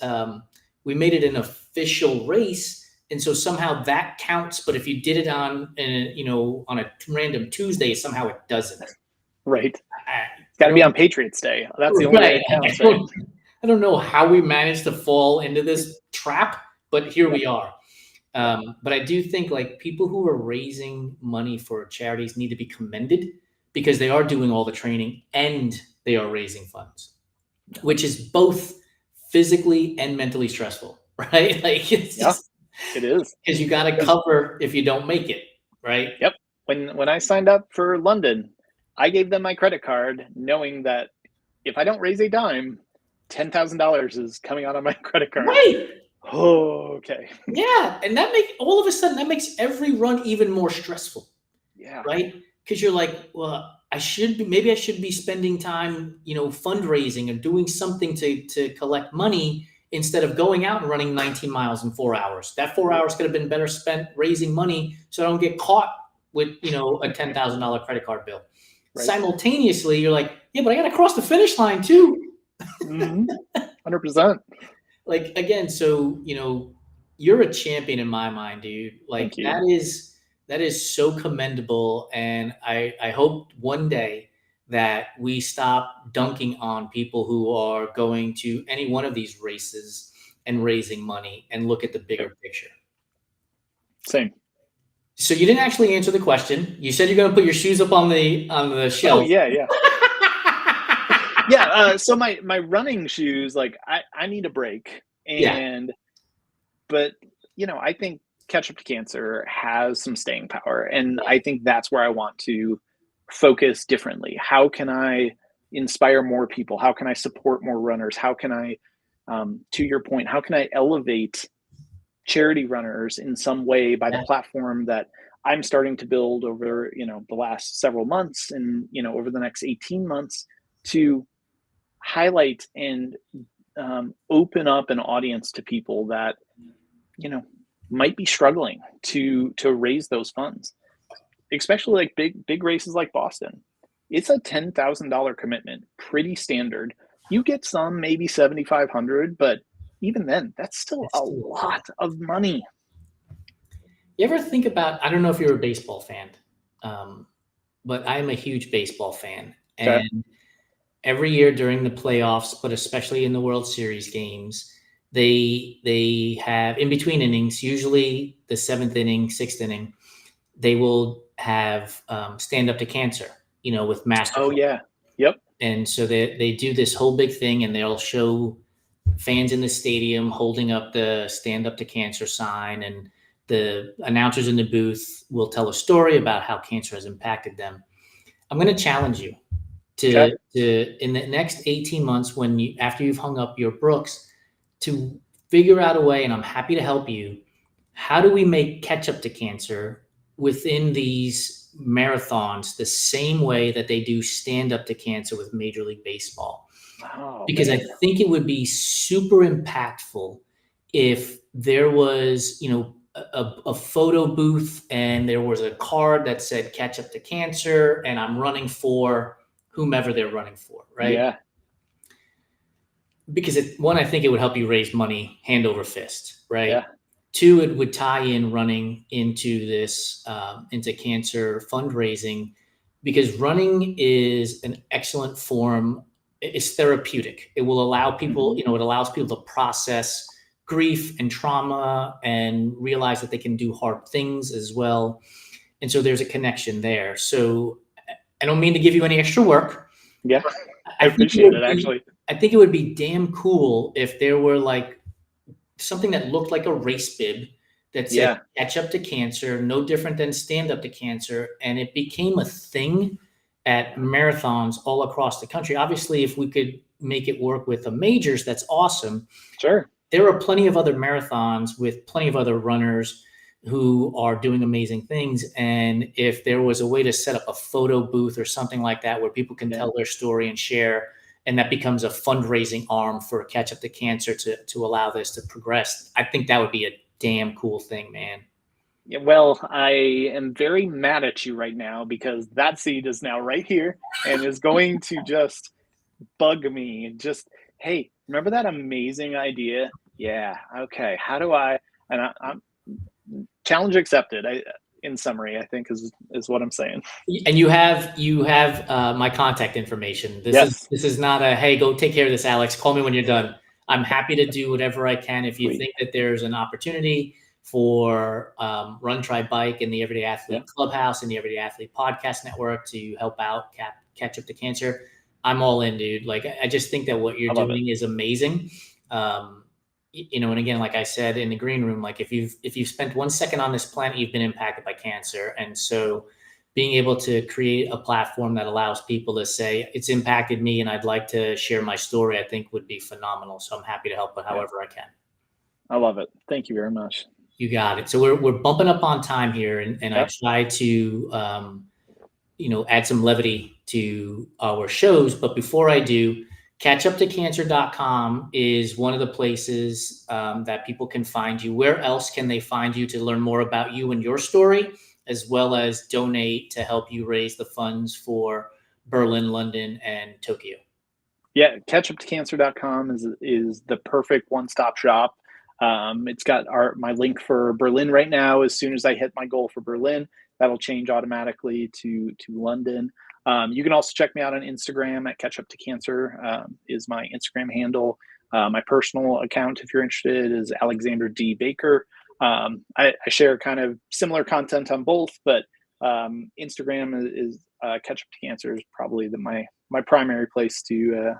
we made it an official race. And so somehow that counts. But if you did it on a random Tuesday, somehow it doesn't. Right. I, It's got I to be don't, on Patriots Day. That's the only way right. it counts, right? I don't know how we managed to fall into this trap, but here we are. But I do think like people who are raising money for charities need to be commended because they are doing all the training and they are raising funds, which is both physically and mentally stressful, right? Like it's just it is because you got to cover if you don't make it, right? Yep. When I signed up for London, I gave them my credit card, knowing that if I don't raise a dime, $10,000 is coming out on my credit card. Right. Oh, okay. Yeah, and all of a sudden that makes every run even more stressful. Yeah. Right? Because you're like, well, I should be spending time, fundraising and doing something to collect money instead of going out and running 19 miles in 4 hours. That 4 hours could have been better spent raising money so I don't get caught with, a $10,000 credit card bill. Right. Simultaneously, you're like, yeah, but I got to cross the finish line too. 100%. Like, again, so, you're a champion in my mind, dude. Like that is so commendable. And I hope one day that we stop dunking on people who are going to any one of these races and raising money and look at the bigger picture. Same. So you didn't actually answer the question. You said you're going to put your shoes up on the shelf. Oh, yeah. Yeah. So my running shoes, like I need a break. But I think Catch Up to Cancer has some staying power. And I think that's where I want to focus differently. How can I inspire more people? How can I support more runners? How can I, to your point, how can I elevate charity runners in some way by the platform that I'm starting to build over, the last several months and, over the next 18 months to highlight and open up an audience to people that, might be struggling to raise those funds, especially like big races like Boston. It's a $10,000 commitment, pretty standard. You get some maybe 7,500, but even then, that's still a lot of money. You ever think about? I don't know if you're a baseball fan, but I'm a huge baseball fan, and every year during the playoffs, but especially in the World Series games, they have in between innings, usually the 7th inning, 6th inning, they will have stand up to cancer, with master. Oh yeah. Yep. And so they do this whole big thing and they'll show fans in the stadium holding up the stand up to cancer sign, and the announcers in the booth will tell a story about how cancer has impacted them. I'm going to challenge you to in the next 18 months, after you've hung up your Brooks, to figure out a way, and I'm happy to help you. How do we make Catch Up to Cancer within these marathons the same way that they do Stand Up to Cancer with Major League Baseball? Because I think it would be super impactful if there was, a photo booth and there was a card that said Catch Up to Cancer and I'm running for whomever they're running for, right? Yeah. because one, I think it would help you raise money hand over fist, right? Yeah. Two, it would tie in running into this into cancer fundraising, because running is an excellent form. It's therapeutic. It will allow people, it allows people to process grief and trauma and realize that they can do hard things as well. And so there's a connection there. So I don't mean to give you any extra work. Yeah. I think appreciate it, actually. I think it would be damn cool if there were like something that looked like a race bib that said catch up to cancer, no different than stand up to cancer. And it became a thing at marathons all across the country. Obviously, if we could make it work with the majors, that's awesome. Sure. There are plenty of other marathons with plenty of other runners who are doing amazing things. And if there was a way to set up a photo booth or something like that where people can tell their story and share, and that becomes a fundraising arm for Catch Up to Cancer to allow this to progress, I think that would be a damn cool thing, man. Yeah, well, I am very mad at you right now because that seed is now right here and is going to just bug me. Just, hey, remember that amazing idea? Yeah. Okay. How do I? And I'm challenge accepted. In summary, I think is what I'm saying. And you have my contact information. This is not a, hey, go take care of this, Alex. Call me when you're done. I'm happy to do whatever I can. If you think that there's an opportunity for Run, Try, Bike and the Everyday Athlete Clubhouse and the Everyday Athlete Podcast Network to help out Catch Up to Cancer, I'm all in, dude. Like, I just think that what you're doing is amazing. And again, like I said in the green room, like if you've spent 1 second on this planet, you've been impacted by cancer. And so being able to create a platform that allows people to say it's impacted me and I'd like to share my story, I think would be phenomenal. So I'm happy to help however I can. I love it. Thank you very much. You got it. So we're bumping up on time here, and I try to add some levity to our shows. But before I do, catchuptocancer.com is one of the places that people can find you. Where else can they find you to learn more about you and your story, as well as donate to help you raise the funds for Berlin, London, and Tokyo? Yeah, catchuptocancer.com is the perfect one-stop shop. It's got my link for Berlin right now. As soon as I hit my goal for Berlin, that'll change automatically to London. You can also check me out on Instagram at catchuptocancer is my Instagram handle. My personal account, if you're interested, is Alexander D. Baker. I share kind of similar content on both, but Instagram is Catch Up to Cancer is probably my primary place to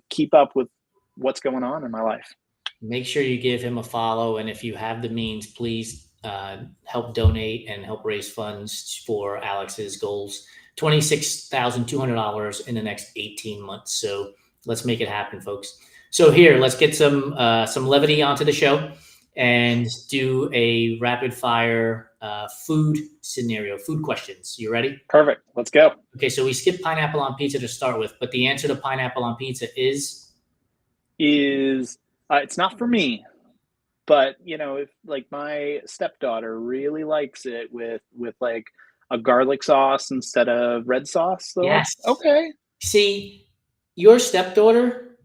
keep up with what's going on in my life. Make sure you give him a follow, and if you have the means, please help donate and help raise funds for Alex's goals. $26,200 in the next 18 months. So let's make it happen, folks. So here, let's get some levity onto the show and do a rapid fire food scenario, food questions. You ready? Perfect. Let's go. Okay, so we skipped pineapple on pizza to start with, but the answer to pineapple on pizza is it's not for me, but if like my stepdaughter really likes it with like a garlic sauce instead of red sauce, though. Yes. Okay. See, your stepdaughter,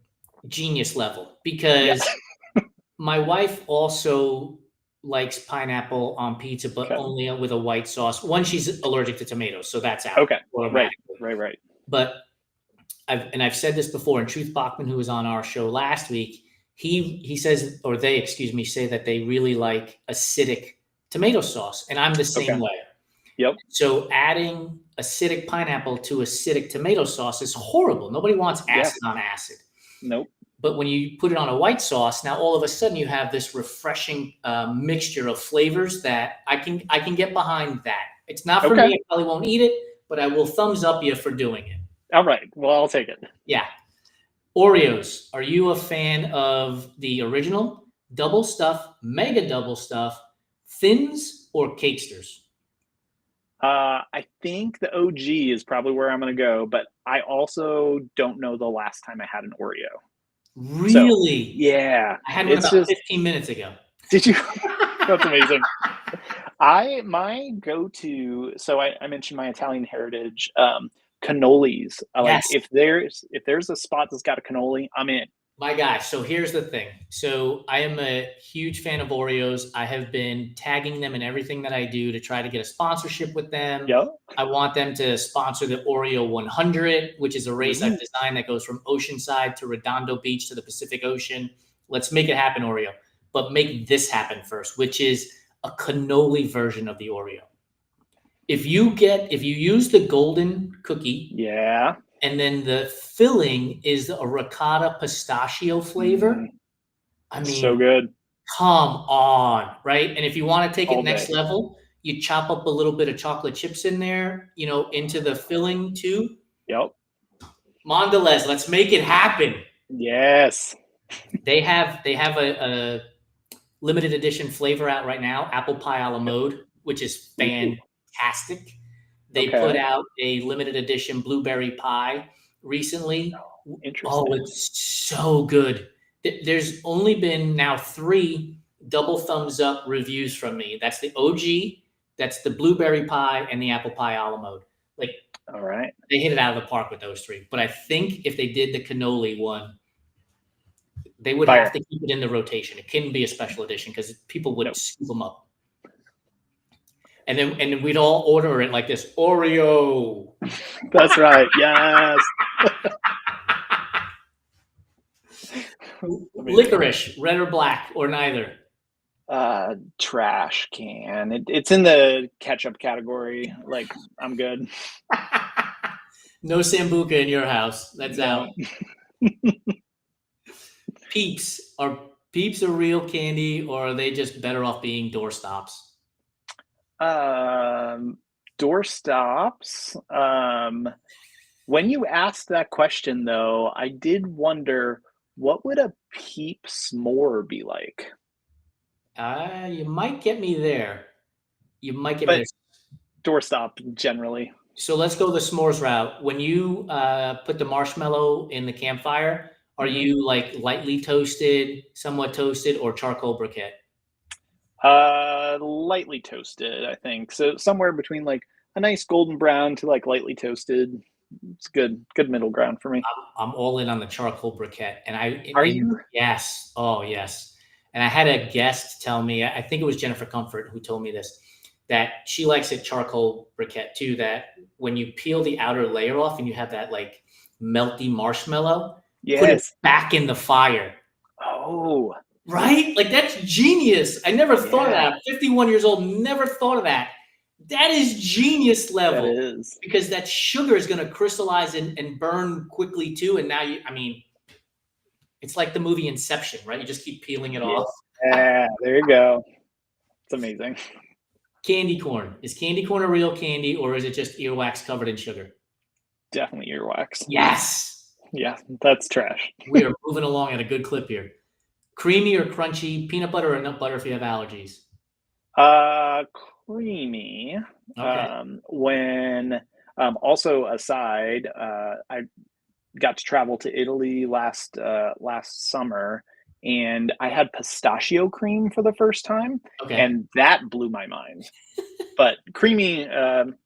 genius level, because my wife also likes pineapple on pizza, but only with a white sauce. One, she's allergic to tomatoes, so that's out. Okay. Right. But I've said this before, and Truth Bachman, who was on our show last week, he says, or they, say that they really like acidic tomato sauce, and I'm the same way. Yep. So adding acidic pineapple to acidic tomato sauce is horrible. Nobody wants acid on acid. Nope. But when you put it on a white sauce, now all of a sudden you have this refreshing mixture of flavors that I can get behind that. It's not for me. I probably won't eat it, but I will thumbs up you for doing it. All right. Well, I'll take it. Yeah. Oreos. Are you a fan of the original, double stuff, mega double stuff, thins, or cakesters? I think the OG is probably where I'm going to go, but I also don't know the last time I had an Oreo. Really? So, yeah. I had one about 15 minutes ago. Did you? That's amazing. My go-to, so I mentioned my Italian heritage, cannolis. Like if there's a spot that's got a cannoli, I'm in. My gosh. So here's the thing. So I am a huge fan of Oreos. I have been tagging them in everything that I do to try to get a sponsorship with them. Yep. I want them to sponsor the Oreo 100, which is a race I've designed that goes from Oceanside to Redondo Beach to the Pacific Ocean. Let's make it happen, Oreo. But make this happen first, which is a cannoli version of the Oreo. If you use the golden cookie, Yeah. and then the filling is a ricotta pistachio flavor. I mean, so good. Come on, right? And if you want to take it All next day. level, you chop up a little bit of chocolate chips in there, into the filling too. Yep. Mondelez, let's make it happen. Yes. They have a limited edition flavor out right now, apple pie a la mode, which is fantastic. They put out a limited edition blueberry pie recently. Interesting. Oh, it's so good. There's only been now 3 double thumbs up reviews from me. That's the OG, that's the blueberry pie, and the apple pie a la mode. Like, all right, they hit it out of the park with those 3. But I think if they did the cannoli one, they would have to keep it in the rotation. It couldn't be a special edition because people would scoop them up. And then we'd all order it like this, Oreo. That's right. Yes. Licorice, red or black, or neither? Trash can. It's in the ketchup category. Like, I'm good. No Sambuca in your house. That's out. Peeps. Are Peeps a real candy, or are they just better off being doorstops? Doorstops. When you asked that question, though, I did wonder, what would a Peep s'more be like? You might get me there. You might get me there. Doorstop, generally. So let's go the s'mores route. When you put the marshmallow in the campfire, are you like lightly toasted, somewhat toasted, or charcoal briquette? Lightly toasted, I think. So somewhere between like a nice golden brown to like lightly toasted. It's good middle ground for me. I'm all in on the charcoal briquette. Are you? Yes. Oh, yes. And I had a guest tell me, I think it was Jennifer Comfort who told me this, that she likes it charcoal briquette too, that when you peel the outer layer off and you have that like melty marshmallow, put it back in the fire. Oh. Right? Like, that's genius. I never thought of that. I'm 51 years old, never thought of that. That is genius level. That is. Because that sugar is going to crystallize and burn quickly too. And now it's like the movie Inception, right? You just keep peeling it off. Yeah, there you go. It's amazing. Candy corn. Is candy corn a real candy, or is it just earwax covered in sugar? Definitely earwax. Yes. Yeah, that's trash. We are moving along at a good clip here. Creamy or crunchy, peanut butter or nut butter if you have allergies? Creamy. Okay. When also aside, I got to travel to Italy last summer, and I had pistachio cream for the first time, and that blew my mind. But creamy,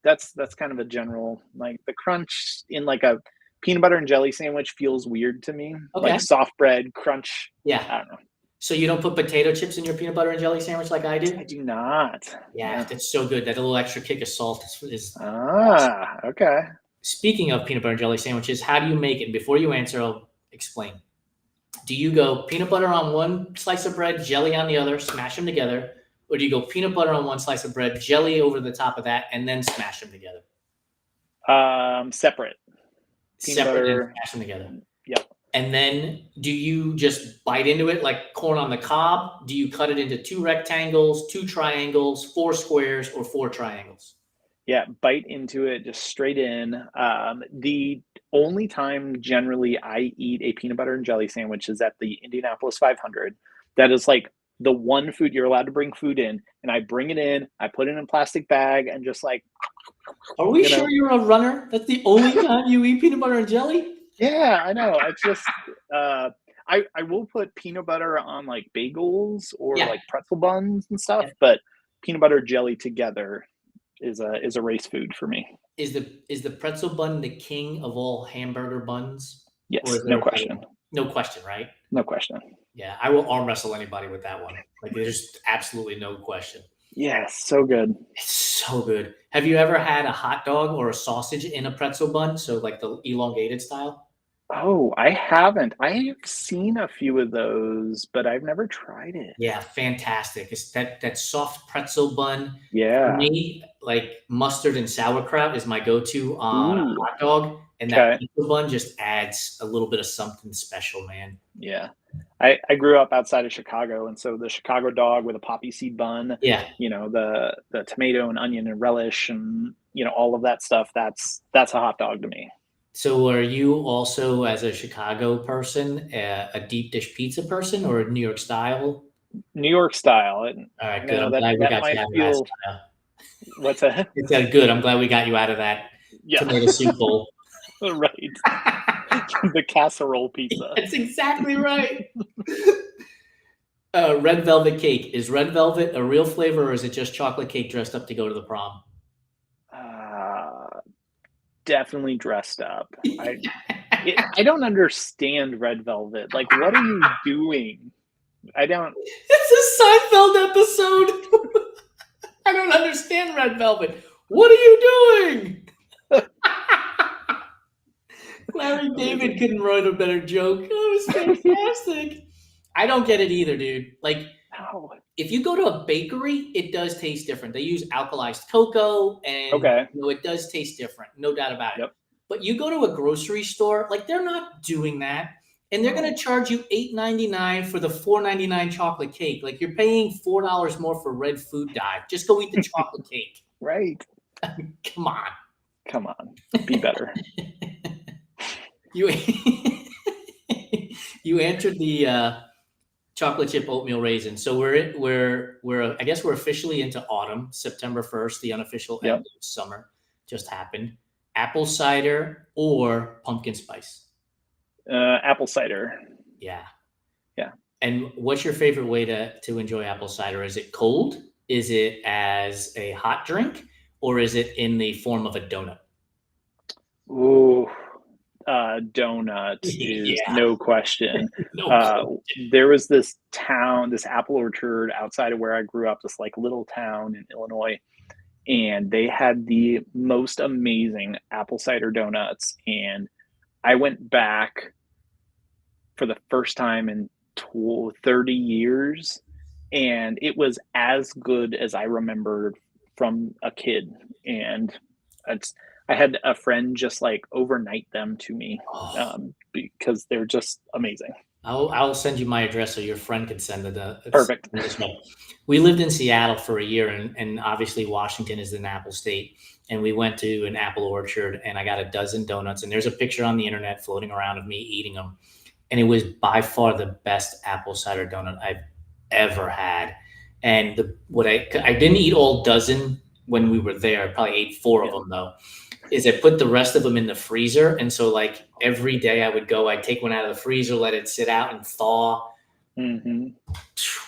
that's kind of a general, like the crunch in like a peanut butter and jelly sandwich feels weird to me. Like soft bread crunch. Yeah. I don't know. So you don't put potato chips in your peanut butter and jelly sandwich like I do? I do not. Yeah, that's so good. That little extra kick of salt is awesome. Okay. Speaking of peanut butter and jelly sandwiches, how do you make it? Before you answer, I'll explain. Do you go peanut butter on one slice of bread, jelly on the other, smash them together? Or do you go peanut butter on one slice of bread, jelly over the top of that, and then smash them together? Separate. Peanut butter, and smash them together. Yep. And then do you just bite into it like corn on the cob? Do you cut it into 2 rectangles, 2 triangles, 4 squares, or 4 triangles? Yeah, bite into it just straight in. The only time generally I eat a peanut butter and jelly sandwich is at the Indianapolis 500. That is like the one food you're allowed to bring food in, and I bring it in, I put it in a plastic bag, and just like. Are we sure you're a runner? That's the only time you eat peanut butter and jelly? Yeah, I know. It's just I will put peanut butter on like bagels or like pretzel buns and stuff, but peanut butter jelly together is a race food for me. Is the pretzel bun the king of all hamburger buns? Yes, no question. No question, right? No question. Yeah, I will arm wrestle anybody with that one. Like, there's absolutely no question. Yes, so good. It's so good. Have you ever had a hot dog or a sausage in a pretzel bun? So like the elongated style? Oh, I haven't. I've seen a few of those, but I've never tried it. Yeah, fantastic. It's that soft pretzel bun. For Yeah. me, like mustard and sauerkraut is my go-to on a Ooh. hot dog, and that Okay. pretzel bun just adds a little bit of something special, man. Yeah. I grew up outside of Chicago, and so the Chicago dog with a poppy seed bun, Yeah. the tomato and onion and relish and all of that stuff, that's a hot dog to me. So are you also, as a Chicago person, a deep dish pizza person or a New York style? New York style. And All I right, good. know I'm that glad we that got you might out of that feel style. what's that? It's good. I'm glad we got you out of that Yeah. tomato soup bowl. Right. The casserole pizza. That's exactly right. Red velvet cake. Is red velvet a real flavor or is it just chocolate cake dressed up to go to the prom? Uh, Definitely dressed up. I don't understand red velvet. Like, what are you doing? I don't. It's a Seinfeld episode. I don't understand red velvet. What are you doing? Larry David Amazing. couldn't write a better joke. That was fantastic. I don't get it either, dude. Like, No. if you go to a bakery, it does taste different. They use alkalized cocoa, and Okay. it does taste different, no doubt about it. Yep. But you go to a grocery store, like they're not doing that, and they're going No. to charge you $8.99 for the $4.99 chocolate cake. Like you're paying $4 more for red food dye. Just go eat the chocolate cake. Right. Come on. Come on. Be better. You you answered the chocolate chip oatmeal raisin. So we're I guess we're officially into autumn. September 1st, the unofficial end Yep. of summer just happened. Apple cider or pumpkin spice? Apple cider. Yeah. Yeah. And what's your favorite way to enjoy apple cider? Is it cold? Is it as a hot drink? Or is it in the form of a donut? Ooh. Donut is Yeah, no question. no question. There was this town, this apple orchard outside of where I grew up, this like little town in Illinois, and they had the most amazing apple cider donuts. And I went back for the first time in 30 years, and it was as good as I remembered from a kid. And it's, I had a friend just like overnight them to me Oh, because they're just amazing. I'll send you my address so your friend can send Perfect. this way. We lived in Seattle for a year, and obviously Washington is an apple state. And we went to an apple orchard, and I got a dozen donuts. And there's a picture on the internet floating around of me eating them, and it was by far the best apple cider donut I've ever had. And what I didn't eat all dozen when we were there. I probably ate four of Yeah. them though. Is I put the rest of them in the freezer, and so like every day I would go, I'd take one out of the freezer, let it sit out and thaw. Mm-hmm. So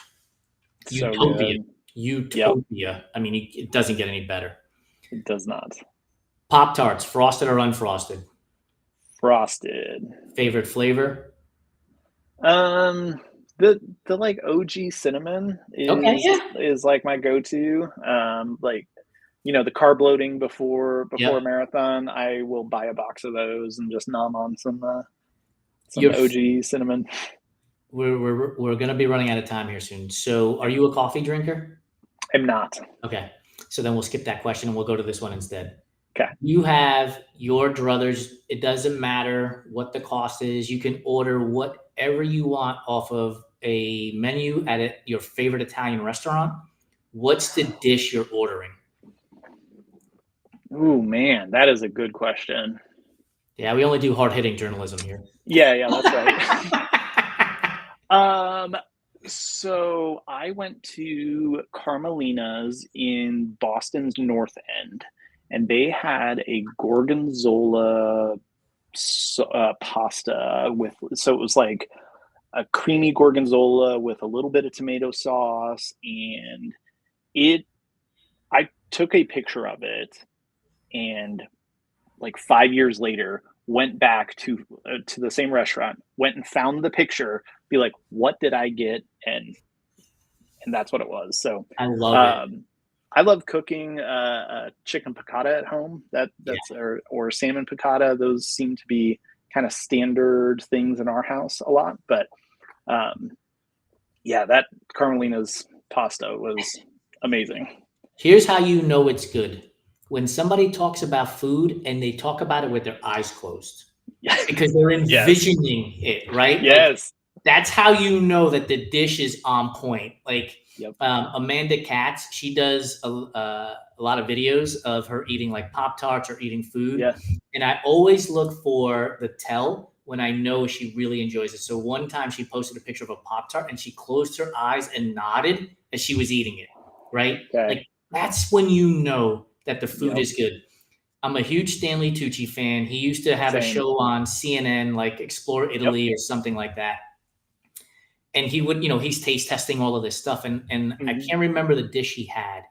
Utopia, good. Yep. utopia. I mean, it doesn't get any better. It does not. Pop tarts, frosted or unfrosted? Frosted. Favorite flavor? Um, the like OG cinnamon Okay, is yeah, is like my go-to. Like the carb loading before a yep. marathon, I will buy a box of those and just nom on some You're OG cinnamon. we're gonna be running out of time here soon. So, are you a coffee drinker? I'm not. Okay, so then we'll skip that question and we'll go to this one instead. Okay. You have your druthers. It doesn't matter what the cost is. You can order whatever you want off of a menu at your favorite Italian restaurant. What's the dish you're ordering? Ooh, man, that is a good question. Yeah, we only do hard hitting journalism here. Yeah, that's right. Um, so I went to Carmelina's in Boston's North End, and they had a gorgonzola pasta so it was like a creamy gorgonzola with a little bit of tomato sauce, and it. I took a picture of it, and like 5 years later, went back to the same restaurant, went and found the picture, be like, what did I get? And that's what it was. So I love it. I love cooking chicken piccata at home. That's or salmon piccata. Those seem to be kind of standard things in our house a lot. But that Carmelina's pasta was amazing. Here's how you know it's good. When somebody talks about food and they talk about it with their eyes closed because they're envisioning it, right? Yes. Like, that's how you know that the dish is on point. Like, Yep. Amanda Katz, she does a lot of videos of her eating like Pop-Tarts or eating food. Yeah. And I always look for the tell when I know she really enjoys it. So one time she posted a picture of a Pop-Tart and she closed her eyes and nodded as she was eating it, right? Okay. Like, that's when you know that the food is good. I'm a huge Stanley Tucci fan. He used to have a show on CNN, like Explore Italy or something like that. And he would, he's taste testing all of this stuff. And I can't remember the dish he had,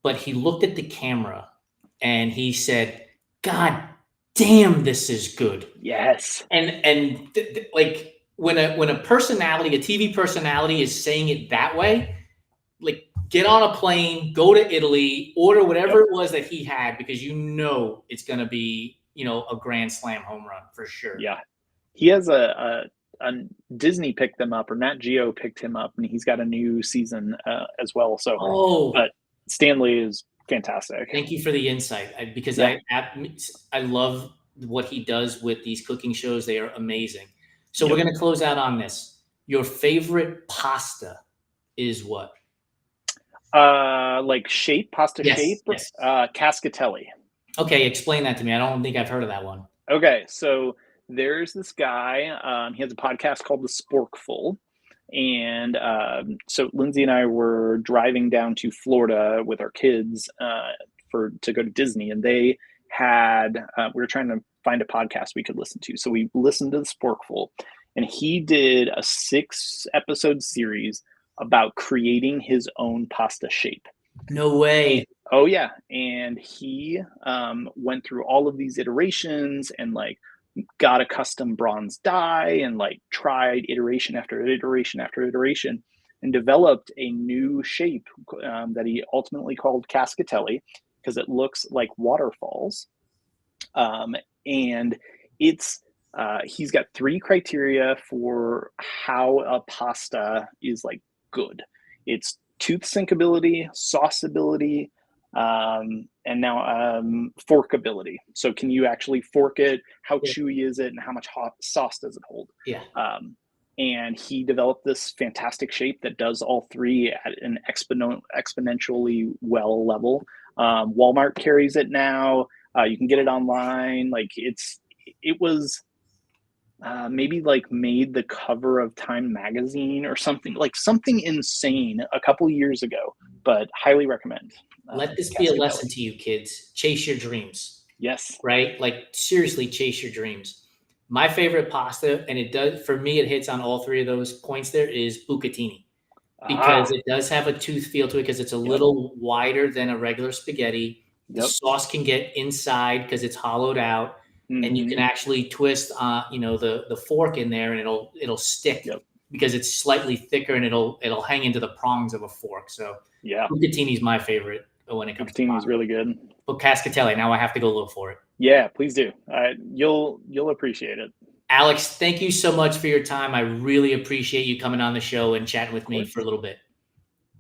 but he looked at the camera and he said, God damn, this is good. Yes. And like when a personality, a TV personality is saying it that way, like get on a plane, go to Italy, order whatever it was that he had, because it's going to be, a grand slam home run for sure. Yeah. He has a Disney picked them up, or Nat Geo picked him up, and he's got a new season as well. So, but Stanley is fantastic. Thank you for the insight, because I love what he does with these cooking shows. They are amazing. So we're going to close out on this. Your favorite pasta is what? Like pasta shape? Yes. Cascatelli. Okay, explain that to me. I don't think I've heard of that one. Okay, so there's this guy. He has a podcast called The Sporkful. And so Lindsay and I were driving down to Florida with our kids to go to Disney. And they had, we were trying to find a podcast we could listen to. So we listened to The Sporkful. And he did a 6-episode series about creating his own pasta shape. No way. Oh, yeah. And he went through all of these iterations and like got a custom bronze die and like tried iteration after iteration after iteration and developed a new shape that he ultimately called Cascatelli because it looks like waterfalls. And it's he's got 3 criteria for how a pasta is like good. It's tooth sinkability, sauceability, and now forkability. So can you actually fork it? How chewy is it? And how much hot sauce does it hold? Yeah. And he developed this fantastic shape that does all 3 at an exponentially well level. Walmart carries it now. You can get it online. Like it was maybe like made the cover of Time magazine or something insane a couple years ago, but highly recommend. Let this be a lesson to you kids. Chase your dreams. Yes. Right? Like seriously, chase your dreams. My favorite pasta, and it does, for me, it hits on all 3 of those points there, is bucatini. Because it does have a tooth feel to it because it's a little wider than a regular spaghetti. The sauce can get inside because it's hollowed out. And you can actually twist, the fork in there, and it'll stick because it's slightly thicker, and it'll hang into the prongs of a fork. So bucatini is my favorite when it comes to bucatini is really good. But Cascatelli, now I have to go look for it. Yeah, please do. You'll appreciate it. Alex, thank you so much for your time. I really appreciate you coming on the show and chatting with me for a little bit.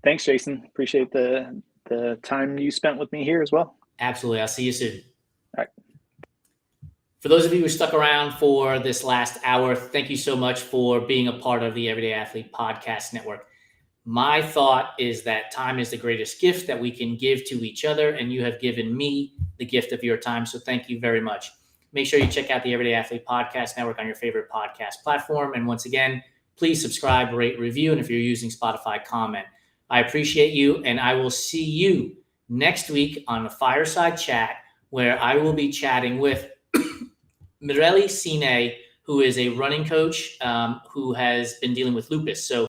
Thanks, Jason. Appreciate the time you spent with me here as well. Absolutely. I'll see you soon. All right. For those of you who stuck around for this last hour, thank you so much for being a part of the Everyday Athlete Podcast Network. My thought is that time is the greatest gift that we can give to each other, and you have given me the gift of your time. So thank you very much. Make sure you check out the Everyday Athlete Podcast Network on your favorite podcast platform. And once again, please subscribe, rate, review. And if you're using Spotify, comment. I appreciate you. And I will see you next week on the Fireside Chat, where I will be chatting with Mireli Sine, who is a running coach who has been dealing with lupus. So